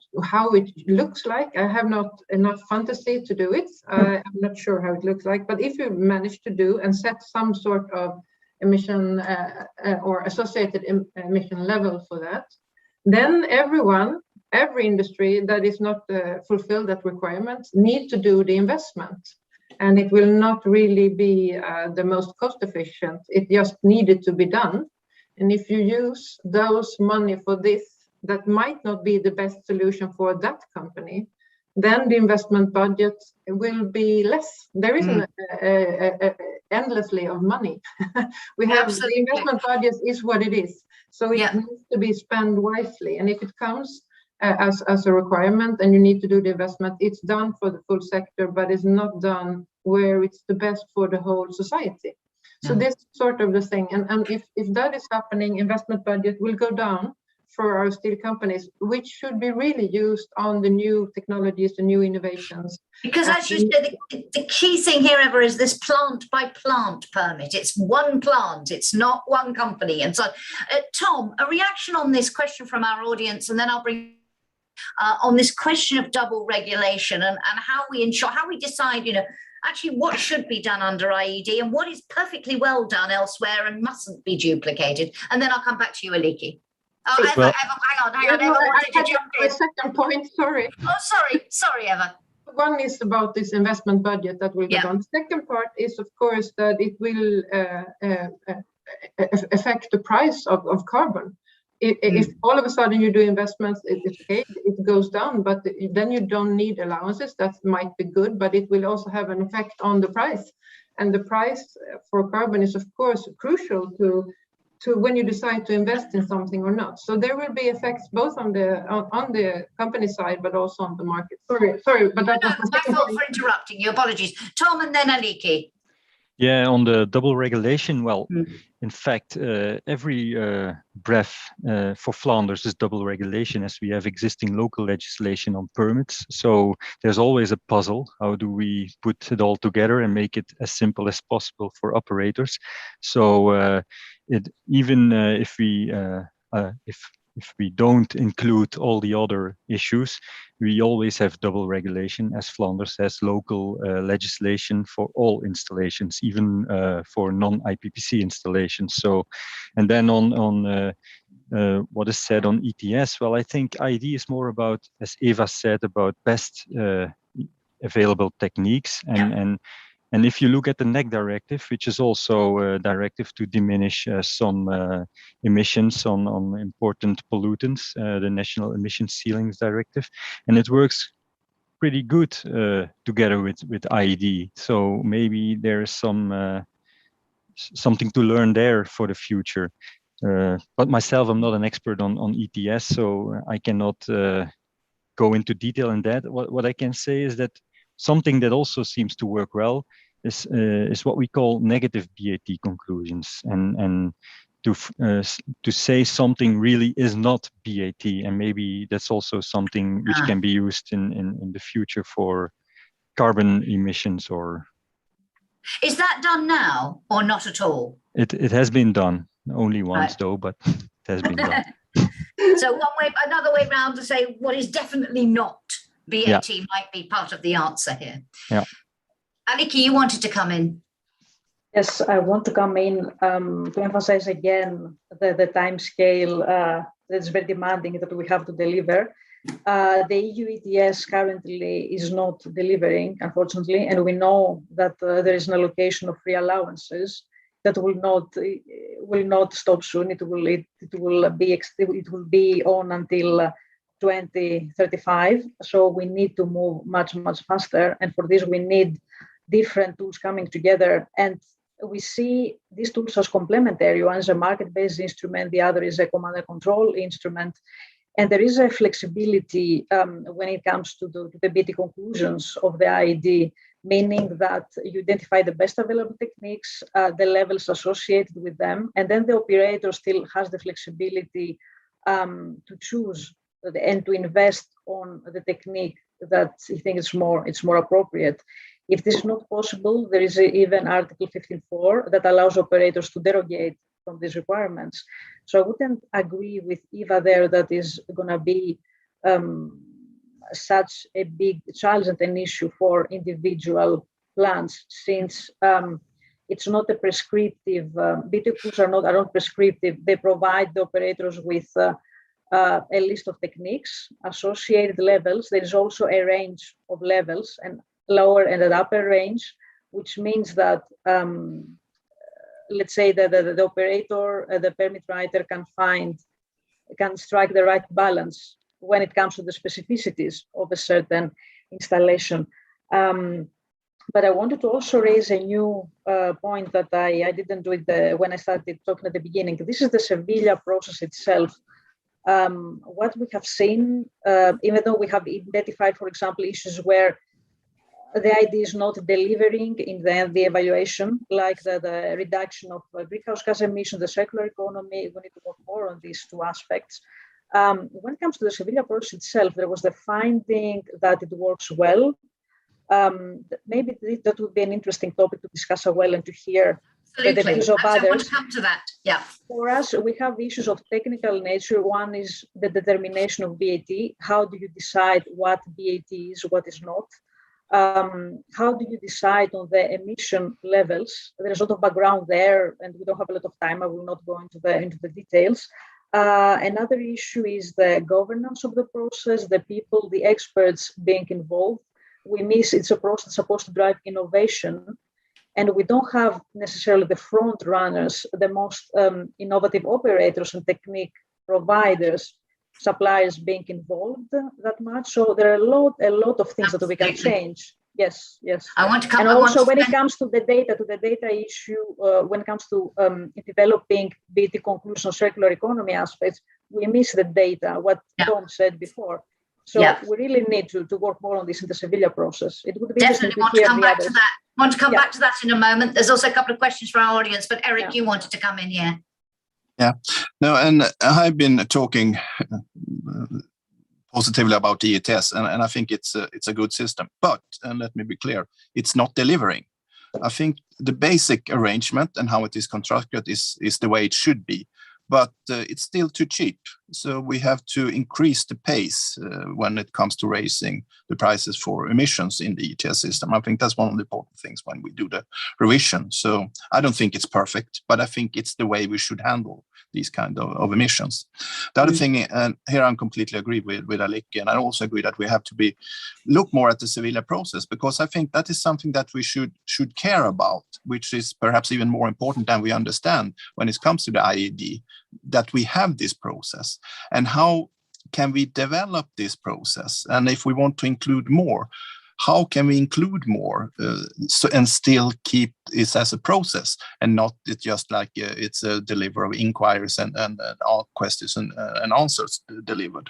it looks like. I have not enough fantasy to do it. I'm not sure how it looks like. But if you manage to do and set some sort of emission or associated emission level for that, then every industry that is not fulfill that requirement need to do the investment. And it will not really be the most cost efficient. It just needed to be done. And if you use those money for this, that might not be the best solution for that company, then the investment budget will be less. There isn't endlessly of money. We have the investment budget is what it is. So it needs to be spent wisely. And if it comes as a requirement and you need to do the investment, it's done for the full sector, but it's not done where it's the best for the whole society. So this is sort of the thing. And if that is happening, investment budget will go down for our steel companies, which should be really used on the new technologies, the new innovations. Because as you said, the key thing here, Eva, is this plant by plant permit. It's one plant, it's not one company. And so, Tom, a reaction on this question from our audience, and then I'll bring on this question of double regulation and how we ensure, how we decide, actually what should be done under IED and what is perfectly well done elsewhere and mustn't be duplicated. And then I'll come back to you, Aliki. Oh, Eva, hang on. Eva wanted to jump in. My second point, sorry. Oh, sorry, Eva. One is about this investment budget that will go down. The second part is, of course, that it will affect the price of carbon. If all of a sudden you do investments, it's okay, it goes down, but then you don't need allowances. That might be good, but it will also have an effect on the price. And the price for carbon is, of course, crucial to when you decide to invest in something or not. So there will be effects both on the company side, but also on the market. Sorry, but that was my fault for interrupting you. Apologies. Tom and then Aliki. Yeah, on the double regulation, well, in fact, every breath for Flanders is double regulation, as we have existing local legislation on permits. So there's always a puzzle. How do we put it all together and make it as simple as possible for operators? So even if we don't include all the other issues, we always have double regulation, as Flanders has local legislation for all installations, even for non-IPPC installations. So, and then on what is said on ETS, well, I think IED is more about, as Eva said, about best available techniques. And if you look at the NEC directive, which is also a directive to diminish some emissions on important pollutants, the National Emissions Ceilings Directive, and it works pretty good together with IED. So maybe there is something to learn there for the future. But myself, I'm not an expert on ETS, so I cannot go into detail in that. What I can say is that something that also seems to work well is what we call negative BAT conclusions, and to say something really is not BAT, and maybe that's also something which can be used in the future for carbon emissions, or Is that done now or not at all? it has been done only once Right. though, but it has been done. So another way round to say what is definitely not BAT might be part of the answer here. Yeah. Aliki, you wanted to come in. Yes, I want to come in to emphasize again the time scale that's very demanding that we have to deliver. The EU ETS currently is not delivering, unfortunately, and we know that there is an allocation of free allowances that will not stop soon. It will be on until 2035. So we need to move much faster, and for this we need different tools coming together. And we see these tools as complementary. One is a market-based instrument, the other is a command and control instrument. And there is a flexibility when it comes to the BT conclusions of the IED, meaning that you identify the best available techniques, the levels associated with them, and then the operator still has the flexibility to choose and to invest on the technique that he thinks it's more appropriate. If this is not possible, there is even Article 15.4 that allows operators to derogate from these requirements. So I wouldn't agree with Eva there that is going to be such a big challenge and an issue for individual plants, since it's not a prescriptive, BT tools are not prescriptive. They provide the operators with a list of techniques, associated levels. There is also a range of levels, and lower and an upper range, which means that let's say that the operator, the permit writer can strike the right balance when it comes to the specificities of a certain installation. But I wanted to also raise a new point that I didn't do it when I started talking at the beginning. This is the Sevilla process itself. What we have seen, even though we have identified, for example, issues where the IED is not delivering in the evaluation, like the reduction of greenhouse gas emissions, the circular economy. We need to work more on these two aspects. When it comes to the Sevilla process itself, there was the finding that it works well. Maybe that would be an interesting topic to discuss as well and to hear the views of others. I want to come to that. Yeah. For us, we have issues of technical nature. One is the determination of BAT. How do you decide what BAT is, what is not? How do you decide on the emission levels? There's a lot of background there, and we don't have a lot of time. I will not go into the details. Another issue is the governance of the process, the people, the experts being involved. We miss, it's a process supposed to drive innovation, and we don't have necessarily the front runners, the most innovative operators and technique providers, suppliers being involved that much. So there are a lot of things that we can change. Yes. I want to come. And also when it comes to the data issue, when it comes to developing BT conclusion circular economy aspects, we miss the data, what Tom said before. So we really need to work more on this in the Sevilla process. It would be definitely want to come back to that. Want to come back to that in a moment. There's also a couple of questions for our audience, but Eric, you wanted to come in here. Yeah, no, and I've been talking positively about ETS, and I think it's a good system. But, and let me be clear, it's not delivering. I think the basic arrangement and how it is constructed is the way it should be, but it's still too cheap. So we have to increase the pace when it comes to raising the prices for emissions in the ETS system. I think that's one of the important things when we do the revision. So I don't think it's perfect, but I think it's the way we should handle these kind of emissions. The other thing, and here I'm completely agree with Aliki, and I also agree that we have to look more at the Sevilla process, because I think that is something that we should care about, which is perhaps even more important than we understand when it comes to the IED, that we have this process. And how can we develop this process? And if we want to include more, how can we include more and still keep this as a process and not just like it's a delivery of inquiries and all questions and answers delivered,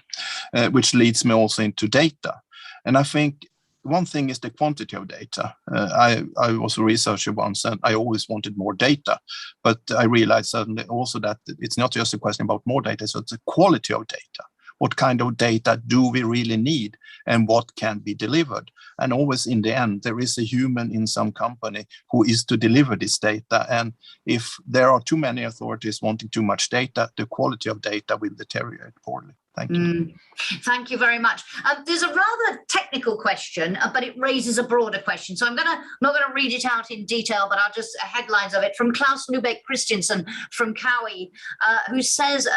which leads me also into data. And I think one thing is the quantity of data. I was a researcher once, and I always wanted more data, but I realized suddenly also that it's not just a question about more data, so it's a quality of data. what kind of data do we really need and what can be delivered. And always in the end, there is a human in some company who is to deliver this data. And if there are too many authorities wanting too much data, the quality of data will deteriorate poorly. Thank you. Thank you very much. There's a rather technical question, but it raises a broader question. So I'm not going to read it out in detail, but I'll just headlines of it from Klaus Lubeck Christensen from Cowie, who says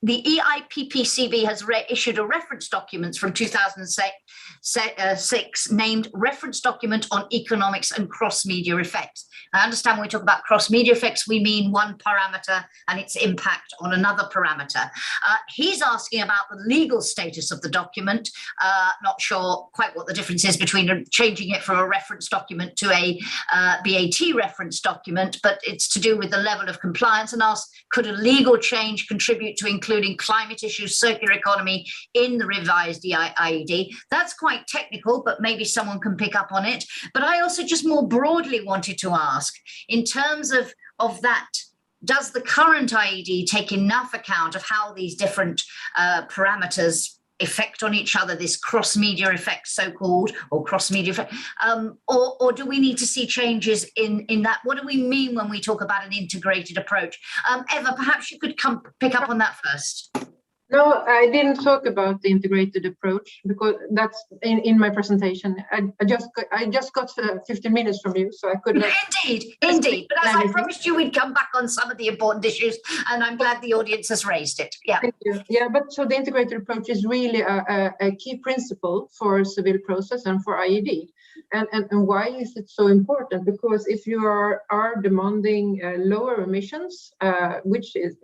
the EIPPCB has issued a reference document from 2006 named Reference Document on Economics and Cross-Media Effects. I understand when we talk about cross-media effects, we mean one parameter and its impact on another parameter. He's asking about the legal status of the document. Not sure quite what the difference is between changing it from a reference document to a BAT reference document, but it's to do with the level of compliance, and asks, could a legal change contribute to including climate issues, circular economy in the revised IED? That's quite technical, but maybe someone can pick up on it. But I also just more broadly wanted to ask, in terms of that, does the current IED take enough account of how these different parameters effect on each other, this cross-media effect, so-called, or cross-media effect, or do we need to see changes in that? What do we mean when we talk about an integrated approach? Eva, perhaps you could pick up on that first. No, I didn't talk about the integrated approach because that's in my presentation. I just got 15 minutes from you, so I couldn't. Indeed. But as I promised you, we'd come back on some of the important issues, and I'm glad the audience has raised it. Yeah. Thank you. Yeah, but so the integrated approach is really a key principle for civil process and for IED. And why is it so important? Because if you are demanding lower emissions, which is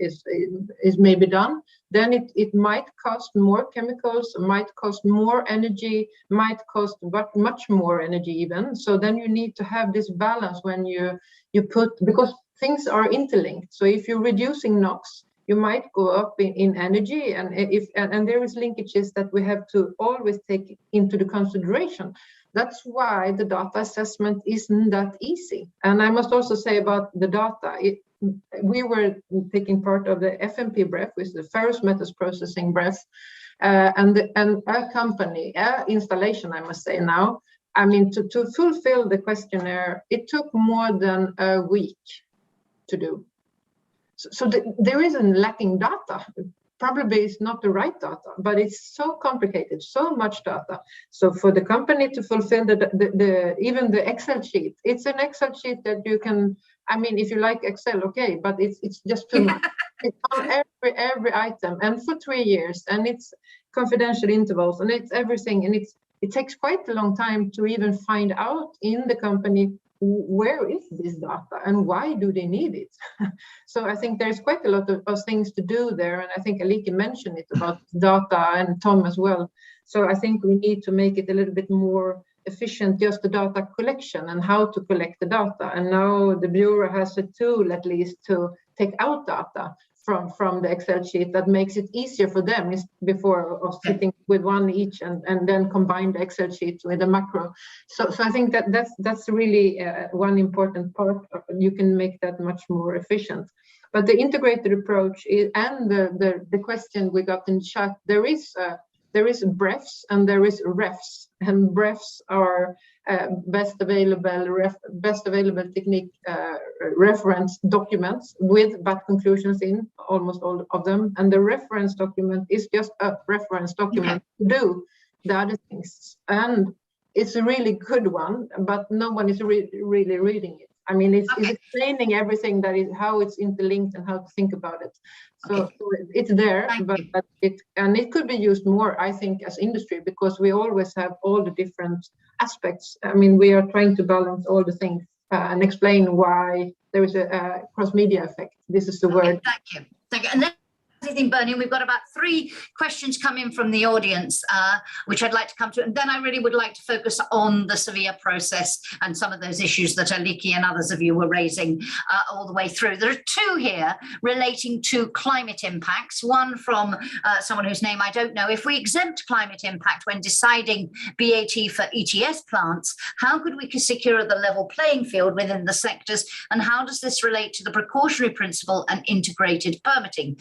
maybe done, then it might cost more chemicals, might cost more energy, might cost much more energy even. So then you need to have this balance when you put, because things are interlinked. So if you're reducing NOx, you might go up in energy, and there is linkages that we have to always take into the consideration. That's why the data assessment isn't that easy. And I must also say about the data, we were taking part of the FMP BREF, which is the ferrous metals processing BREF, and our company, our installation, I must say now, I mean, to fulfill the questionnaire, it took more than a week to do. So there is a lacking data. Probably it's not the right data, but it's so complicated, so much data. So for the company to fulfill even the Excel sheet, it's an Excel sheet that you can, I mean, if you like Excel, okay, but it's just too much. It's on every item, and for 3 years, and it's confidential intervals, and it's everything, and it takes quite a long time to even find out in the company where is this data and why do they need it. So I think there's quite a lot of things to do there, and I think Aliki mentioned it about data, and Tom as well. So I think we need to make it a little bit more efficient, just the data collection and how to collect the data. And now the Bureau has a tool at least to take out data from the Excel sheet that makes it easier for them before of sitting with one each and then combine the Excel sheet with a macro. So I think that's really one important part. You can make that much more efficient. But the integrated approach and the question we got in chat, there is BREFs and there is REFs, and BREFs are best available technique reference documents with BAT conclusions in almost all of them, and the reference document is just a reference document to do the other things, and it's a really good one, but no one is really reading it. I mean, it's explaining everything that is how it's interlinked and how to think about it. So it's there, but it could be used more, I think, as industry, because we always have all the different aspects. I mean, we are trying to balance all the things and explain why there is a cross-media effect. This is the word. Thank you. And then Bernie, we've got about 3 questions come in from the audience, which I'd like to come to, and then I really would like to focus on the Sevilla process and some of those issues that Aliki and others of you were raising all the way through. There are 2 here relating to climate impacts, one from someone whose name I don't know. If we exempt climate impact when deciding BAT for ETS plants, how could we secure the level playing field within the sectors, and how does this relate to the precautionary principle and integrated permitting?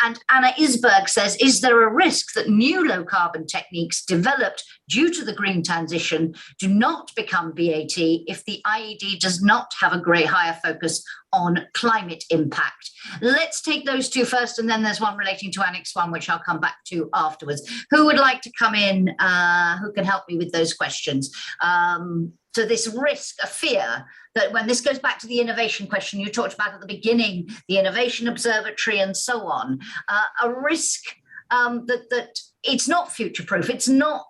And Anna Isberg says, is there a risk that new low carbon techniques developed due to the green transition do not become BAT if the IED does not have a great higher focus on climate impact? Let's take those two first, and then there's one relating to Annex 1, which I'll come back to afterwards. Who would like to come in, who can help me with those questions? So this risk, a fear that when this goes back to the innovation question you talked about at the beginning, the Innovation Observatory and so on, a risk that it's not future-proof, it's not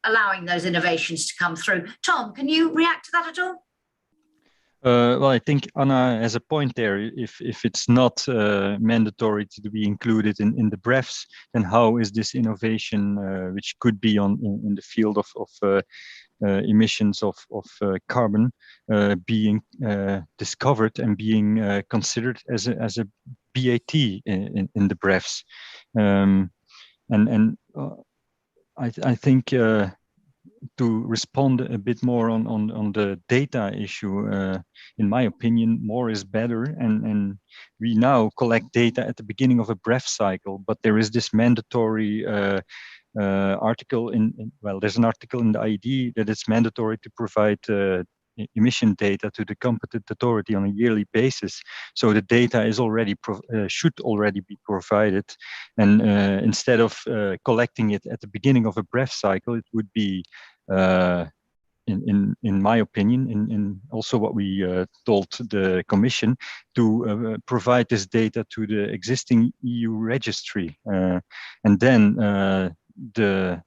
allowing those innovations to come through. Tom, can you react to that at all? Well, I think Anna has a point there. If it's not mandatory to be included in the BREFs, then how is this innovation, which could be in the field of emissions of carbon, being discovered and being considered as a BAT in the BREFs? I think to respond a bit more on the data issue, in my opinion, more is better. And we now collect data at the beginning of a BREF cycle, but there is this mandatory article there's an article in the IED that it's mandatory to provide emission data to the competent authority on a yearly basis. So the data is already should already be provided, and instead of collecting it at the beginning of a BREF cycle, it would be, in my opinion, in also what we told the Commission, to provide this data to the existing EU registry, and then the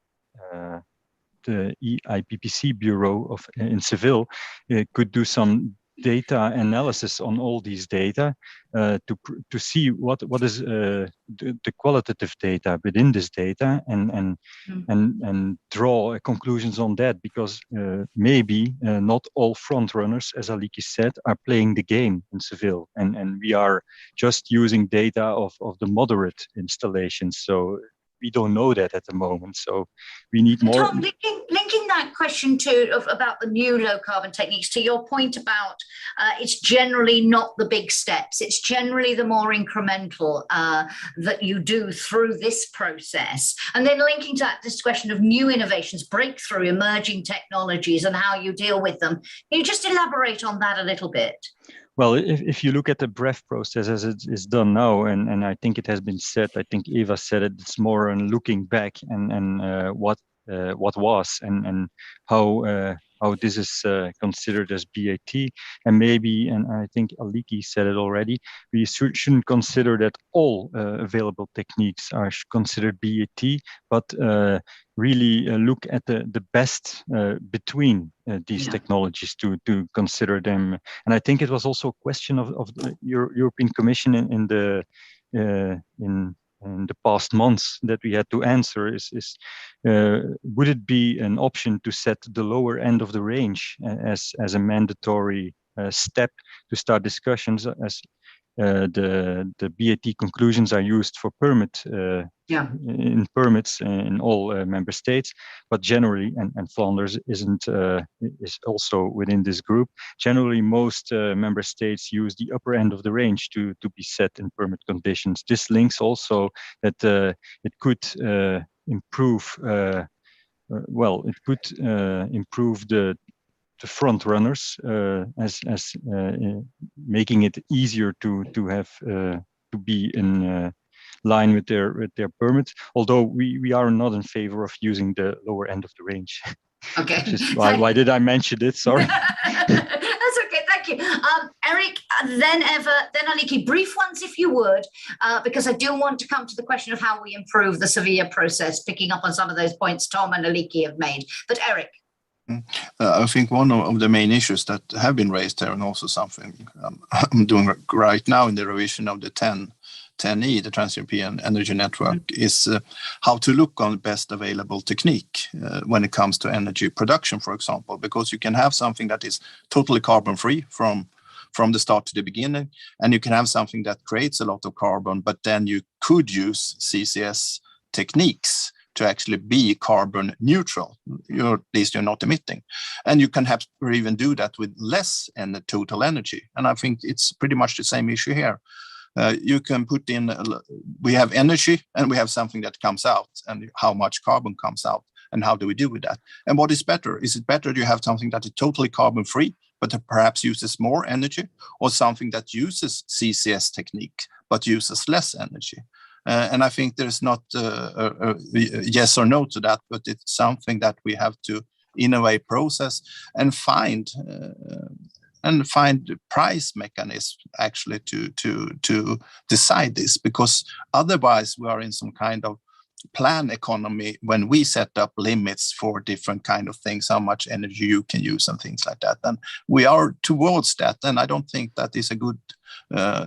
IPPC Bureau in Seville could do some data analysis on all these data to see what is the qualitative data within this data, and draw conclusions on that, because maybe not all front runners, as Aliki said, are playing the game in Seville, and we are just using data of the moderate installations. So we don't know that at the moment, so we need more. Tom, linking that question about the new low carbon techniques to your point about it's generally not the big steps, it's generally the more incremental that you do through this process. And then linking to that, this question of new innovations, breakthrough, emerging technologies, and how you deal with them. Can you just elaborate on that a little bit? Well, if you look at the BREF process as it is done now, and I think it has been said, I think Eva said it, it's more on looking back and what was and how this is considered as BAT, and maybe, and I think Aliki said it already, we shouldn't consider that all available techniques are considered BAT, but really look at the best between these technologies to consider them. And I think it was also a question of the European Commission in the past months that we had to answer is would it be an option to set the lower end of the range as a mandatory step to start discussions, as the BAT conclusions are used for in permits in all member states, but generally, and Flanders is also within this group. Generally, most member states use the upper end of the range to be set in permit conditions. This links also that it could improve. It could improve the front runners as making it easier to have to be in line with their permits. Although we are not in favor of using the lower end of the range. Okay. Why did I mention it? Sorry. That's okay. Thank you, Eric. Then Eva, then Aliki. Brief ones, if you would, because I do want to come to the question of how we improve the Sevilla process, picking up on some of those points Tom and Aliki have made. But Eric. I think one of the main issues that have been raised here, and also something I'm doing right now in the revision of the 10E, the Trans-European Energy Network, is how to look on the best available technique when it comes to energy production, for example, because you can have something that is totally carbon-free from the start to the beginning, and you can have something that creates a lot of carbon, but then you could use CCS techniques to actually be carbon neutral. At least you're not emitting. And you can have or even do that with less total energy. And I think it's pretty much the same issue here. You can put in, we have energy and we have something that comes out, and how much carbon comes out, and how do we deal with that? And what is better? Is it better to have something that is totally carbon free, but that perhaps uses more energy, or something that uses CCS technique, but uses less energy? And I think there's not a yes or no to that, but it's something that we have to, in a way, process and find price mechanisms actually to decide this, because otherwise we are in some kind of plan economy when we set up limits for different kind of things, how much energy you can use and things like that. And we are towards that, and I don't think that is a good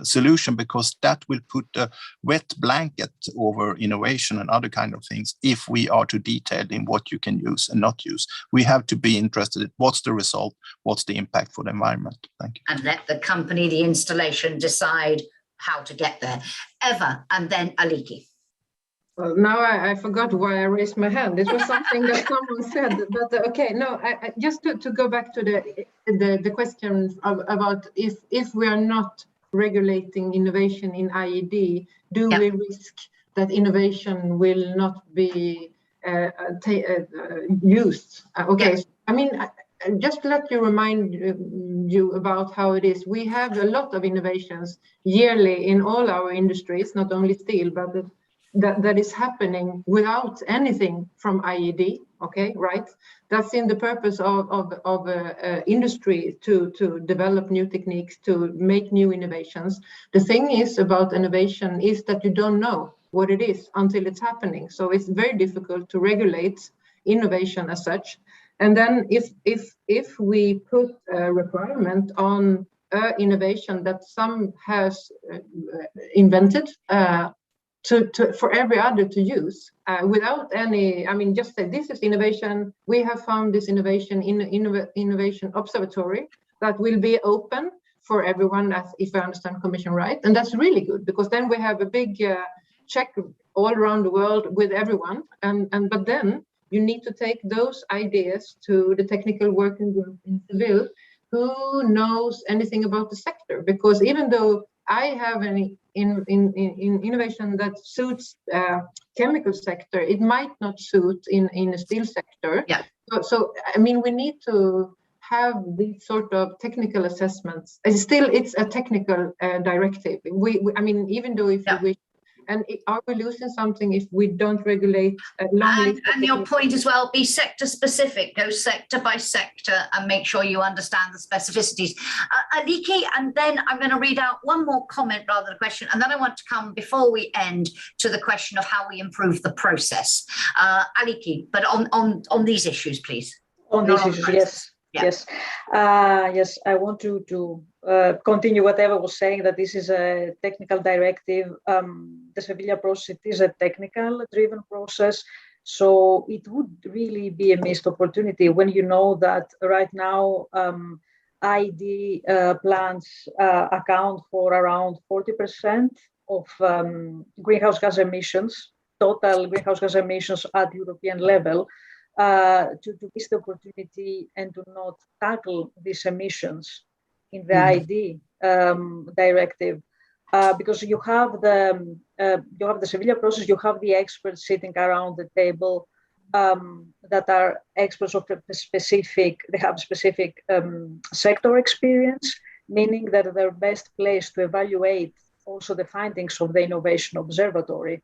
solution, because that will put a wet blanket over innovation and other kind of things if we are too detailed in what you can use and not use. We have to be interested in what's the result, what's the impact for the environment. Thank you. And let the company, the installation, decide how to get there. Eva, and then Aliki. Well, now I forgot why I raised my hand. It was something that someone said, but okay. No, I just to go back to the question about if we are not regulating innovation in IED, do we risk that innovation will not be used? Okay, so, I mean, just let you remind you about how it is. We have a lot of innovations yearly in all our industries, not only steel, but that is happening without anything from IED, okay, right? That's in the purpose of industry to develop new techniques, to make new innovations. The thing is about innovation is that you don't know what it is until it's happening. So it's very difficult to regulate innovation as such. And then if we put a requirement on innovation that some has invented, for every other to use without any, I mean, just say this is innovation. We have found this innovation in Innovation Observatory that will be open for everyone, as if I understand Commission right. And that's really good, because then we have a big check all around the world with everyone. But then you need to take those ideas to the technical working group in Seville, who knows anything about the sector, because even though I have an innovation that suits chemical sector, it might not suit in the steel sector. Yeah. So I mean, we need to have these sort of technical assessments. It's a technical directive. I mean, even though if we wish, and are we losing something if we don't regulate and your point as well, be sector specific, go sector by sector and make sure you understand the specificities. Aliki, and then I'm going to read out one more comment rather than a question, and then I want to come, before we end, to the question of how we improve the process. Aliki, but on these issues, please. On these issues, yes. Yeah. Yes, yes. I want to continue what Eva was saying, that this is a technical directive. The Sevilla process, it is a technical-driven process, so it would really be a missed opportunity when you know that right now IED plants account for around 40% of greenhouse gas emissions, total greenhouse gas emissions at European level. To miss the opportunity and to not tackle these emissions in the IED directive, because you have the Sevilla process, you have the experts sitting around the table that are experts of specific, they have specific sector experience, meaning that they're best placed to evaluate also the findings of the Innovation Observatory.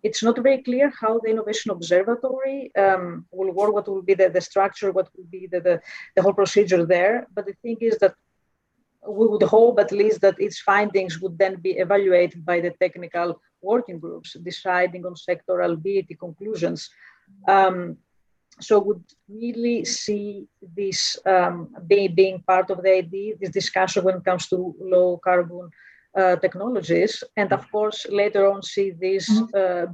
It's not very clear how the Innovation Observatory will work, what will be the structure, what will be the whole procedure there. But the thing is that we would hope at least that its findings would then be evaluated by the technical working groups, deciding on sectoral BET conclusions. So would really see this being part of the idea, this discussion when it comes to low carbon technologies, and of course later on see this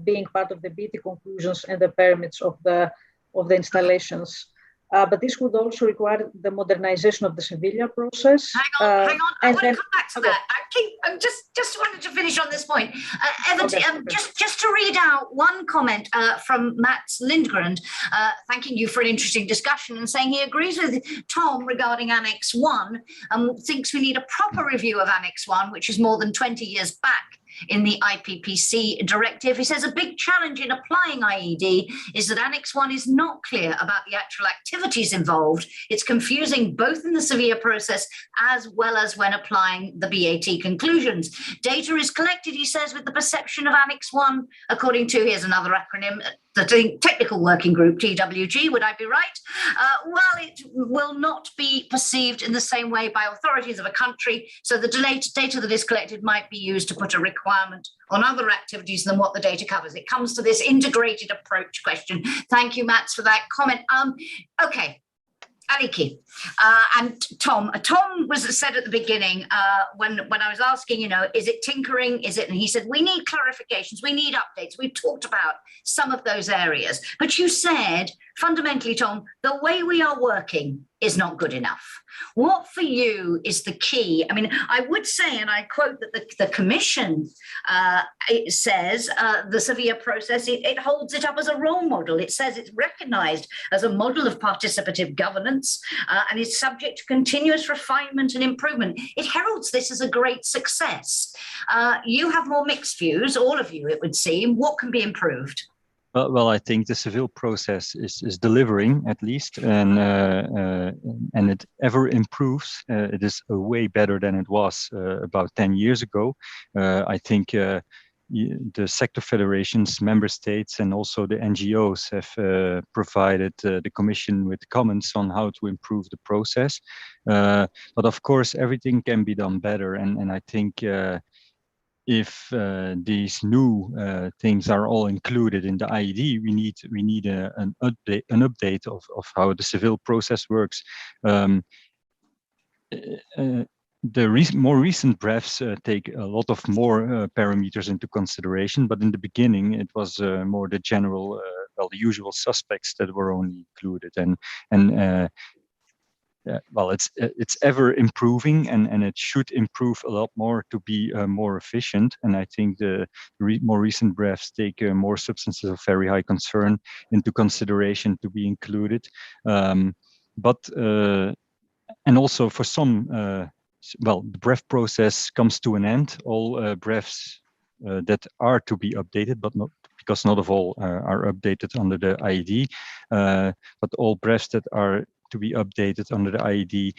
being part of the BET conclusions and the permits of the installations. But this would also require the modernization of the civilian process. Hang on. I want to then, come back to that. I'm just wanted to finish on this point. Evan, just to read out one comment from Mats Lindgren, thanking you for an interesting discussion and saying he agrees with Tom regarding Annex 1 and thinks we need a proper review of Annex 1, which is more than 20 years back in the IPPC directive. He says a big challenge in applying IED is that Annex 1 is not clear about the actual activities involved. It's confusing both in the severe process as well as when applying the BAT conclusions. Data is collected, he says, with the perception of Annex 1, according to, here's another acronym, the Technical Working Group, TWG, would I be right? Well, it will not be perceived in the same way by authorities of a country, so the data that is collected might be used to put a requirement on other activities than what the data covers. It comes to this integrated approach question. Thank you, Mats, for that comment. Okay. Aliki and Tom. Tom was said at the beginning when I was asking, is it tinkering? Is it? And he said, we need clarifications, we need updates. We've talked about some of those areas. But you said, fundamentally, Tom, the way we are working is not good enough. What for you is the key? I mean, I would say, and I quote that the Commission it says the severe process, it holds it up as a role model. It says it's recognized as a model of participative governance and is subject to continuous refinement and improvement. It heralds this as a great success. You have more mixed views, all of you, it would seem. What can be improved? Well, I think the civil process is delivering at least, and it ever improves. It is way better than it was about 10 years ago. I think the sector federations, member states, and also the NGOs have provided the Commission with comments on how to improve the process. But of course, everything can be done better, and I think if these new things are all included in the IED, we need an update of how the civil process works. The more recent drafts take a lot of more parameters into consideration, but in the beginning it was more the general, the usual suspects that were only included, and well, it's ever improving, and it should improve a lot more to be more efficient. And I think the more recent drafts take more substances of very high concern into consideration to be included. But and also for some, well, the BREF process comes to an end. All BREFs that are to be updated, but not because not of all are updated under the IED, but all BREFs that are to be updated under the IED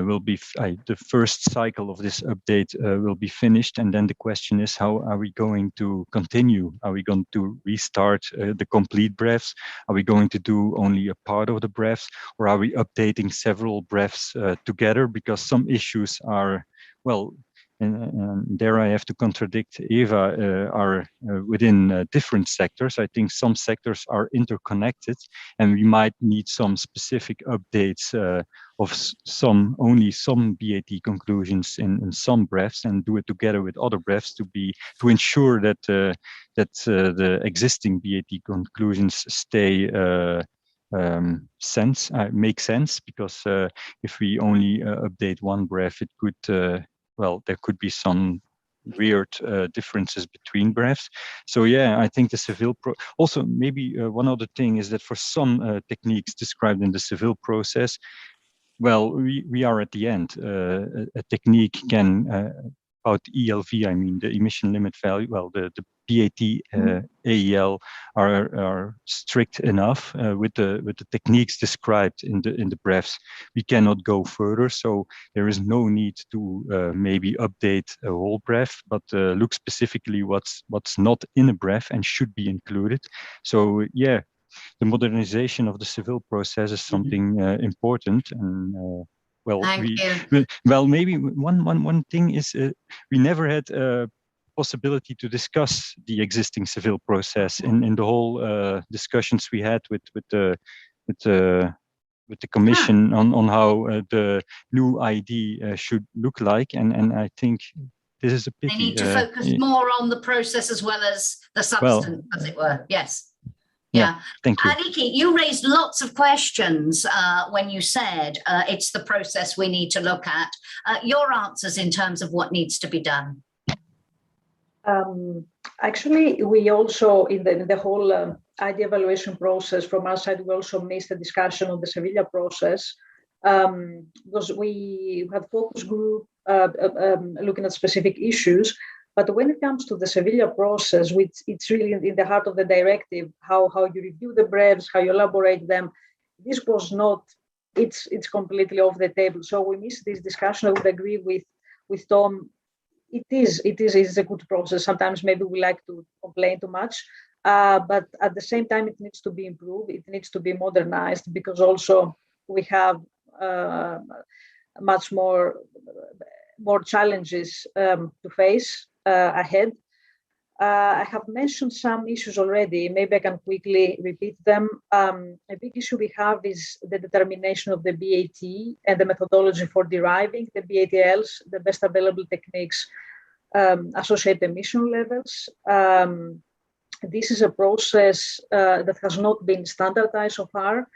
will be the first cycle of this update will be finished, and then the question is, how are we going to continue? Are we going to restart the complete BREFs? Are we going to do only a part of the BREFs, or are we updating several BREFs together? Because some issues are, well, and there I have to contradict Eva, are within different sectors. I think some sectors are interconnected, and we might need some specific updates of only some BAT conclusions in some BREFs, and do it together with other BREFs to ensure that the existing BAT conclusions stay make sense. Because if we only update one BREF, it could well, there could be some weird differences between BREFs. So yeah, I think the civil also maybe one other thing is that for some techniques described in the civil process, well, we are at the end. A technique can about ELV, I mean the emission limit value. Well, the BAT AEL are strict enough with the techniques described in the BREFs. We cannot go further, so there is no need to maybe update a whole BREF, but look specifically what's not in a BREF and should be included. So yeah, the modernization of the civil process is something important, and well, maybe one thing is we never had a possibility to discuss the existing civil process in the whole discussions we had with the Commission on how the new IED should look like, and I think this is a pity. They need to focus more on the process as well as the substance, as it were. Yes. Yeah. Thank you. Aniki, you raised lots of questions when you said it's the process we need to look at. Your answers in terms of what needs to be done. Actually, we also, in the whole ID evaluation process, from our side, we also missed a discussion on the Sevilla process, because we had focus group looking at specific issues. But when it comes to the Sevilla process, which it's really in the heart of the directive, how you review the BREVs, how you elaborate them, this was not, it's completely off the table. So we missed this discussion. I would agree with Tom. It is a good process. Sometimes maybe we like to complain too much, but at the same time, it needs to be improved. It needs to be modernized, because also we have much more challenges to face ahead. I have mentioned some issues already. Maybe I can quickly repeat them. A big issue we have is the determination of the BAT and the methodology for deriving the BATLs, the best available techniques, associated emission levels. This is a process that has not been standardized so far.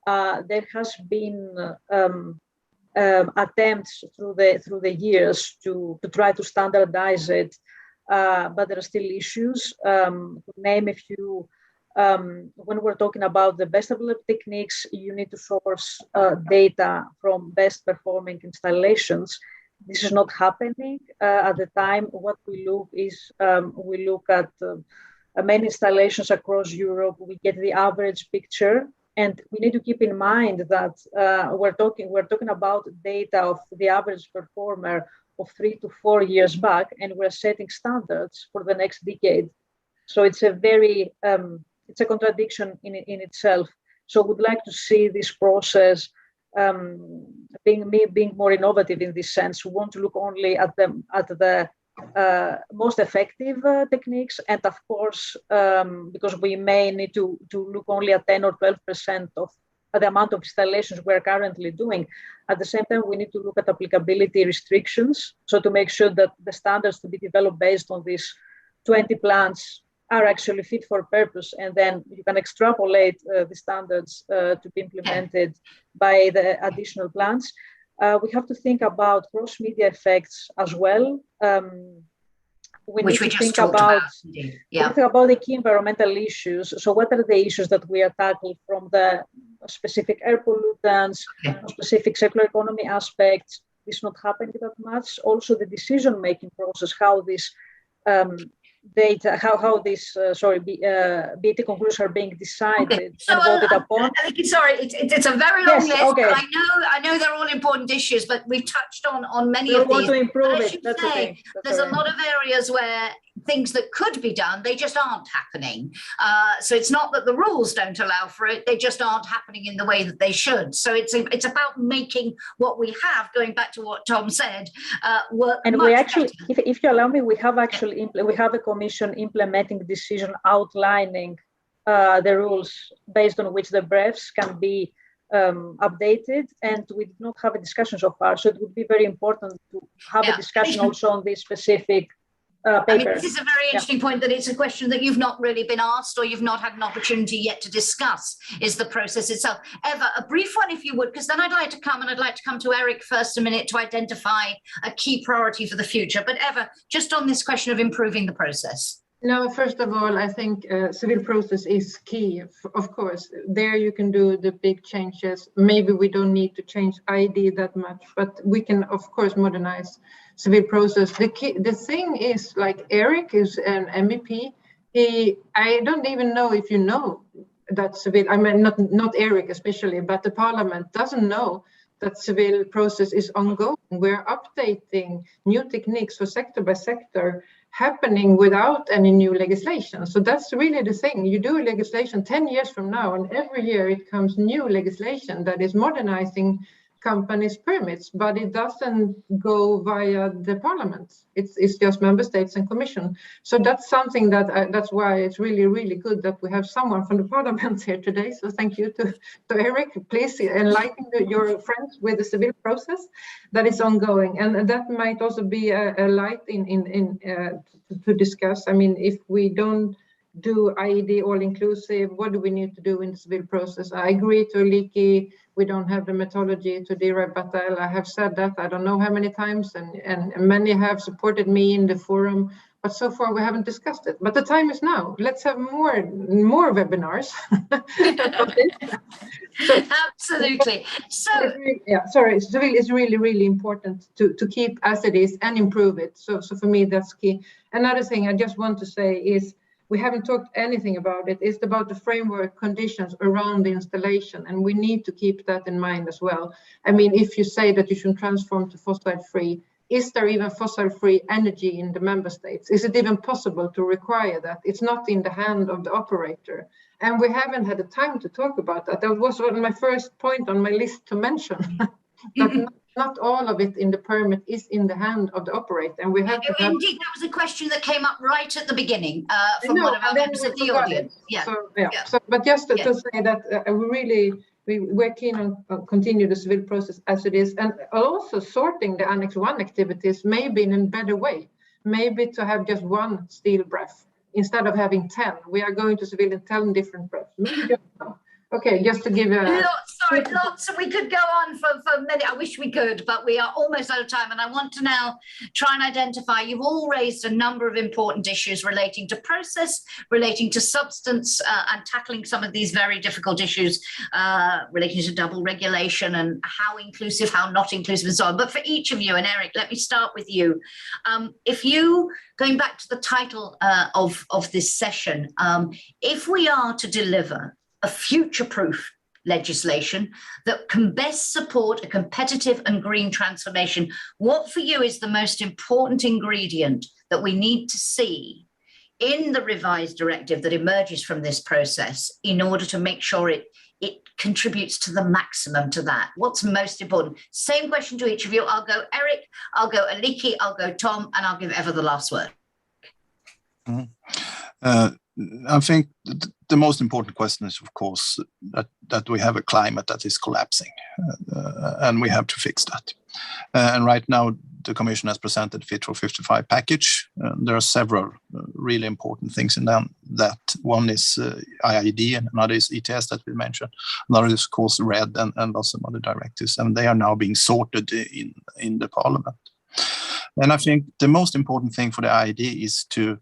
There has been attempts through the years to try to standardize it, but there are still issues. To name a few, when we're talking about the best available techniques, you need to source data from best performing installations. This is not happening at the time. What we look is we look at many installations across Europe. We get the average picture. And we need to keep in mind that we're talking about data of the average performer of 3 to 4 years back, and we're setting standards for the next decade. So it's a very it's a contradiction in itself. So we'd like to see this process being more innovative in this sense. We want to look only at the most effective techniques, and of course, because we may need to look only at 10 or 12% of the amount of installations we're currently doing. At the same time, we need to look at applicability restrictions, so to make sure that the standards to be developed based on these 20 plants are actually fit for purpose, and then you can extrapolate the standards to be implemented by the additional plants. We have to think about cross-media effects as well. Which we just talked about. Yeah. We think about the key environmental issues. So what are the issues that we are tackling, from the specific air pollutants, specific circular economy aspects? This is not happening that much. Also the decision-making process, how this data, how these BAT conclusions are being decided and voted upon. Sorry, it's a very long list. Okay. I know they're all important issues, but we've touched on many of these. We want to improve it. That's the thing. There's a lot of areas where things that could be done, they just aren't happening. So it's not that the rules don't allow for it, they just aren't happening in the way that they should. So it's about making what we have, going back to what Tom said, work. And we actually, if you allow me, we have actually we have a commission implementing decision outlining the rules based on which the BREFs can be updated, and we did not have a discussion so far. So it would be very important to have a discussion also on this specific paper. I mean, this is a very interesting point, that it's a question that you've not really been asked, or you've not had an opportunity yet to discuss, is the process itself. Eva, a brief one if you would, because then I'd like to come to Eric first a minute to identify a key priority for the future. But Eva, just on this question of improving the process. No, first of all, I think civil process is key. Of course, there you can do the big changes. Maybe we don't need to change IED that much, but we can, of course, modernize civil process. The thing is, like Eric is an MEP. I don't even know if you know that civil. I mean, not Eric especially, but the Parliament doesn't know that civil process is ongoing. We're updating new techniques for sector by sector, happening without any new legislation. So that's really the thing. You do legislation 10 years from now, and every year it comes new legislation that is modernizing companies' permits, but it doesn't go via the Parliament. It's just member states and Commission. So that's something that's why it's really, really good that we have someone from the Parliament here today. So thank you to Eric. Please enlighten your friends with the civil process that is ongoing, and that might also be a light to discuss. I mean, if we don't do IED all-inclusive? What do we need to do in the civil process? I agree to Liki, we don't have the methodology to rebuttal. I have said that I don't know how many times, and many have supported me in the forum, but so far we haven't discussed it. But the time is now. Let's have more webinars. Absolutely. So yeah, sorry, it's really, really important to keep as it is and improve it. So for me, that's key. Another thing I just want to say is we haven't talked anything about it. It's about the framework conditions around the installation, and we need to keep that in mind as well. I mean, if you say that you should transform to fossil-free, is there even fossil-free energy in the member states? Is it even possible to require that? It's not in the hand of the operator. And we haven't had the time to talk about that. That was one of my first point on my list to mention. That not all of it in the permit is in the hand of the operator. And we have to have... Indeed, that was a question that came up right at the beginning from one of our members of the audience. Yeah. So, yeah. So, but just to say that we're keen on continue the civil process as it is, and also sorting the Annex 1 activities maybe in a better way, maybe to have just one steel breath instead of having 10. We are going to civil in 10 different breaths. Maybe just one. Okay, just to give a... Lots. We could go on for many. I wish we could, but we are almost out of time. And I want to now try and identify, you've all raised a number of important issues relating to process, relating to substance, and tackling some of these very difficult issues relating to double regulation and how inclusive, how not inclusive, and so on. But for each of you, and Eric, let me start with you. If you, going back to the title of this session, if we are to deliver a future-proof legislation that can best support a competitive and green transformation, what for you is the most important ingredient that we need to see in the revised directive that emerges from this process in order to make sure it contributes to the maximum to that? What's most important? Same question to each of you. I'll go Eric, I'll go Aliki, I'll go Tom, and I'll give Eva the last word. I think the most important question is, of course, that we have a climate that is collapsing, and we have to fix that. And right now, the Commission has presented Fit for 55 package. There are several really important things in them. That one is IED, and another is ETS that we mentioned. Another is, of course, RED and lots of other directives, and they are now being sorted in the Parliament. And I think the most important thing for the IED is to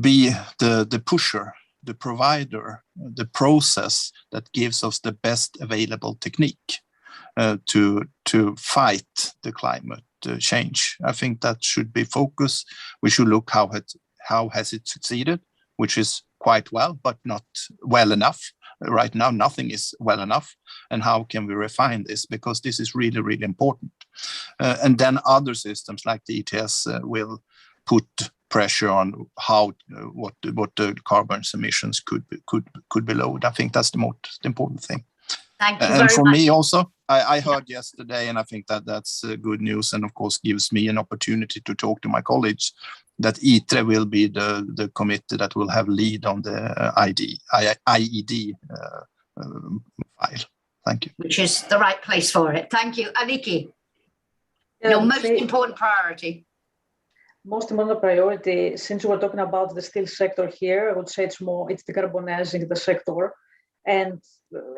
be the pusher, the provider, the process that gives us the best available technique to fight the climate change. I think that should be focus. We should look how has it succeeded, which is quite well, but not well enough. Right now, nothing is well enough. And how can we refine this? Because this is really, really important. And then other systems like the ETS will put pressure on what the carbon emissions could be lowered. I think that's the most important thing. Thank you and very for much. me also, I heard yesterday, and I think that's good news, and of course gives me an opportunity to talk to my colleagues, that ITRE will be the committee that will have lead on the IED file. Thank you. Which is the right place for it. Thank you. Aliki, your most important priority. Most important priority, since we're talking about the steel sector here, I would say it's decarbonizing the sector. And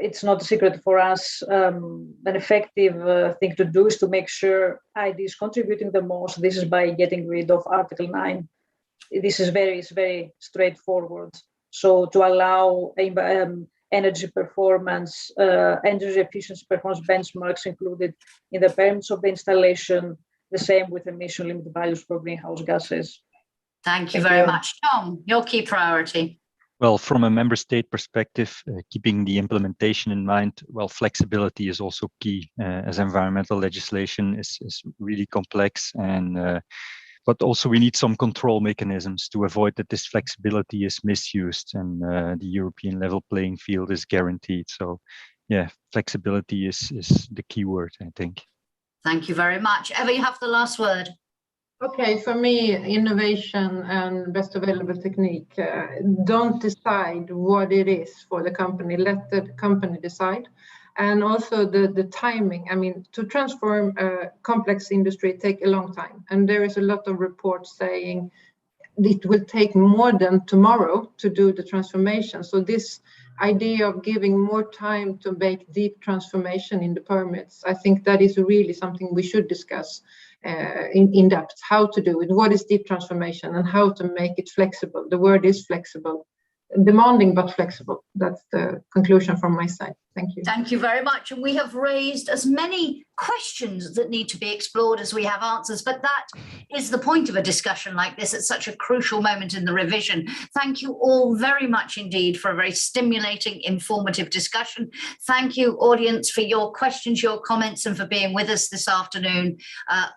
it's not a secret for us. An effective thing to do is to make sure IED is contributing the most. This is by getting rid of Article 9. This is very straightforward. So to allow energy performance, energy efficiency performance benchmarks included in the permits of the installation, the same with emission limit values for greenhouse gases. Thank you very much. Tom, your key priority. Well, from a member state perspective, keeping the implementation in mind, well, flexibility is also key, as environmental legislation is really complex, and but also we need some control mechanisms to avoid that this flexibility is misused and the European level playing field is guaranteed. So, yeah, flexibility is the key word, I think. Thank you very much. Eva, you have the last word. Okay, for me, innovation and best available technique. Don't decide what it is for the company. Let the company decide. And also the timing. I mean, to transform a complex industry take a long time. And there is a lot of reports saying it will take more than tomorrow to do the transformation. So this idea of giving more time to make deep transformation in the permits, I think that is really something we should discuss in depth, how to do it, what is deep transformation, and how to make it flexible. The word is flexible, demanding but flexible. That's the conclusion from my side. Thank you. Thank you very much. And we have raised as many questions that need to be explored as we have answers, but that is the point of a discussion like this at such a crucial moment in the revision. Thank you all very much indeed for a very stimulating, informative discussion. Thank you, audience, for your questions, your comments, and for being with us this afternoon.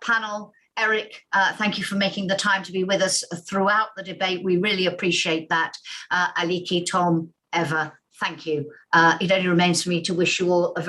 Panel, Eric, thank you for making the time to be with us throughout the debate. We really appreciate that. Aliki, Tom, Eva, thank you. It only remains for me to wish you all a very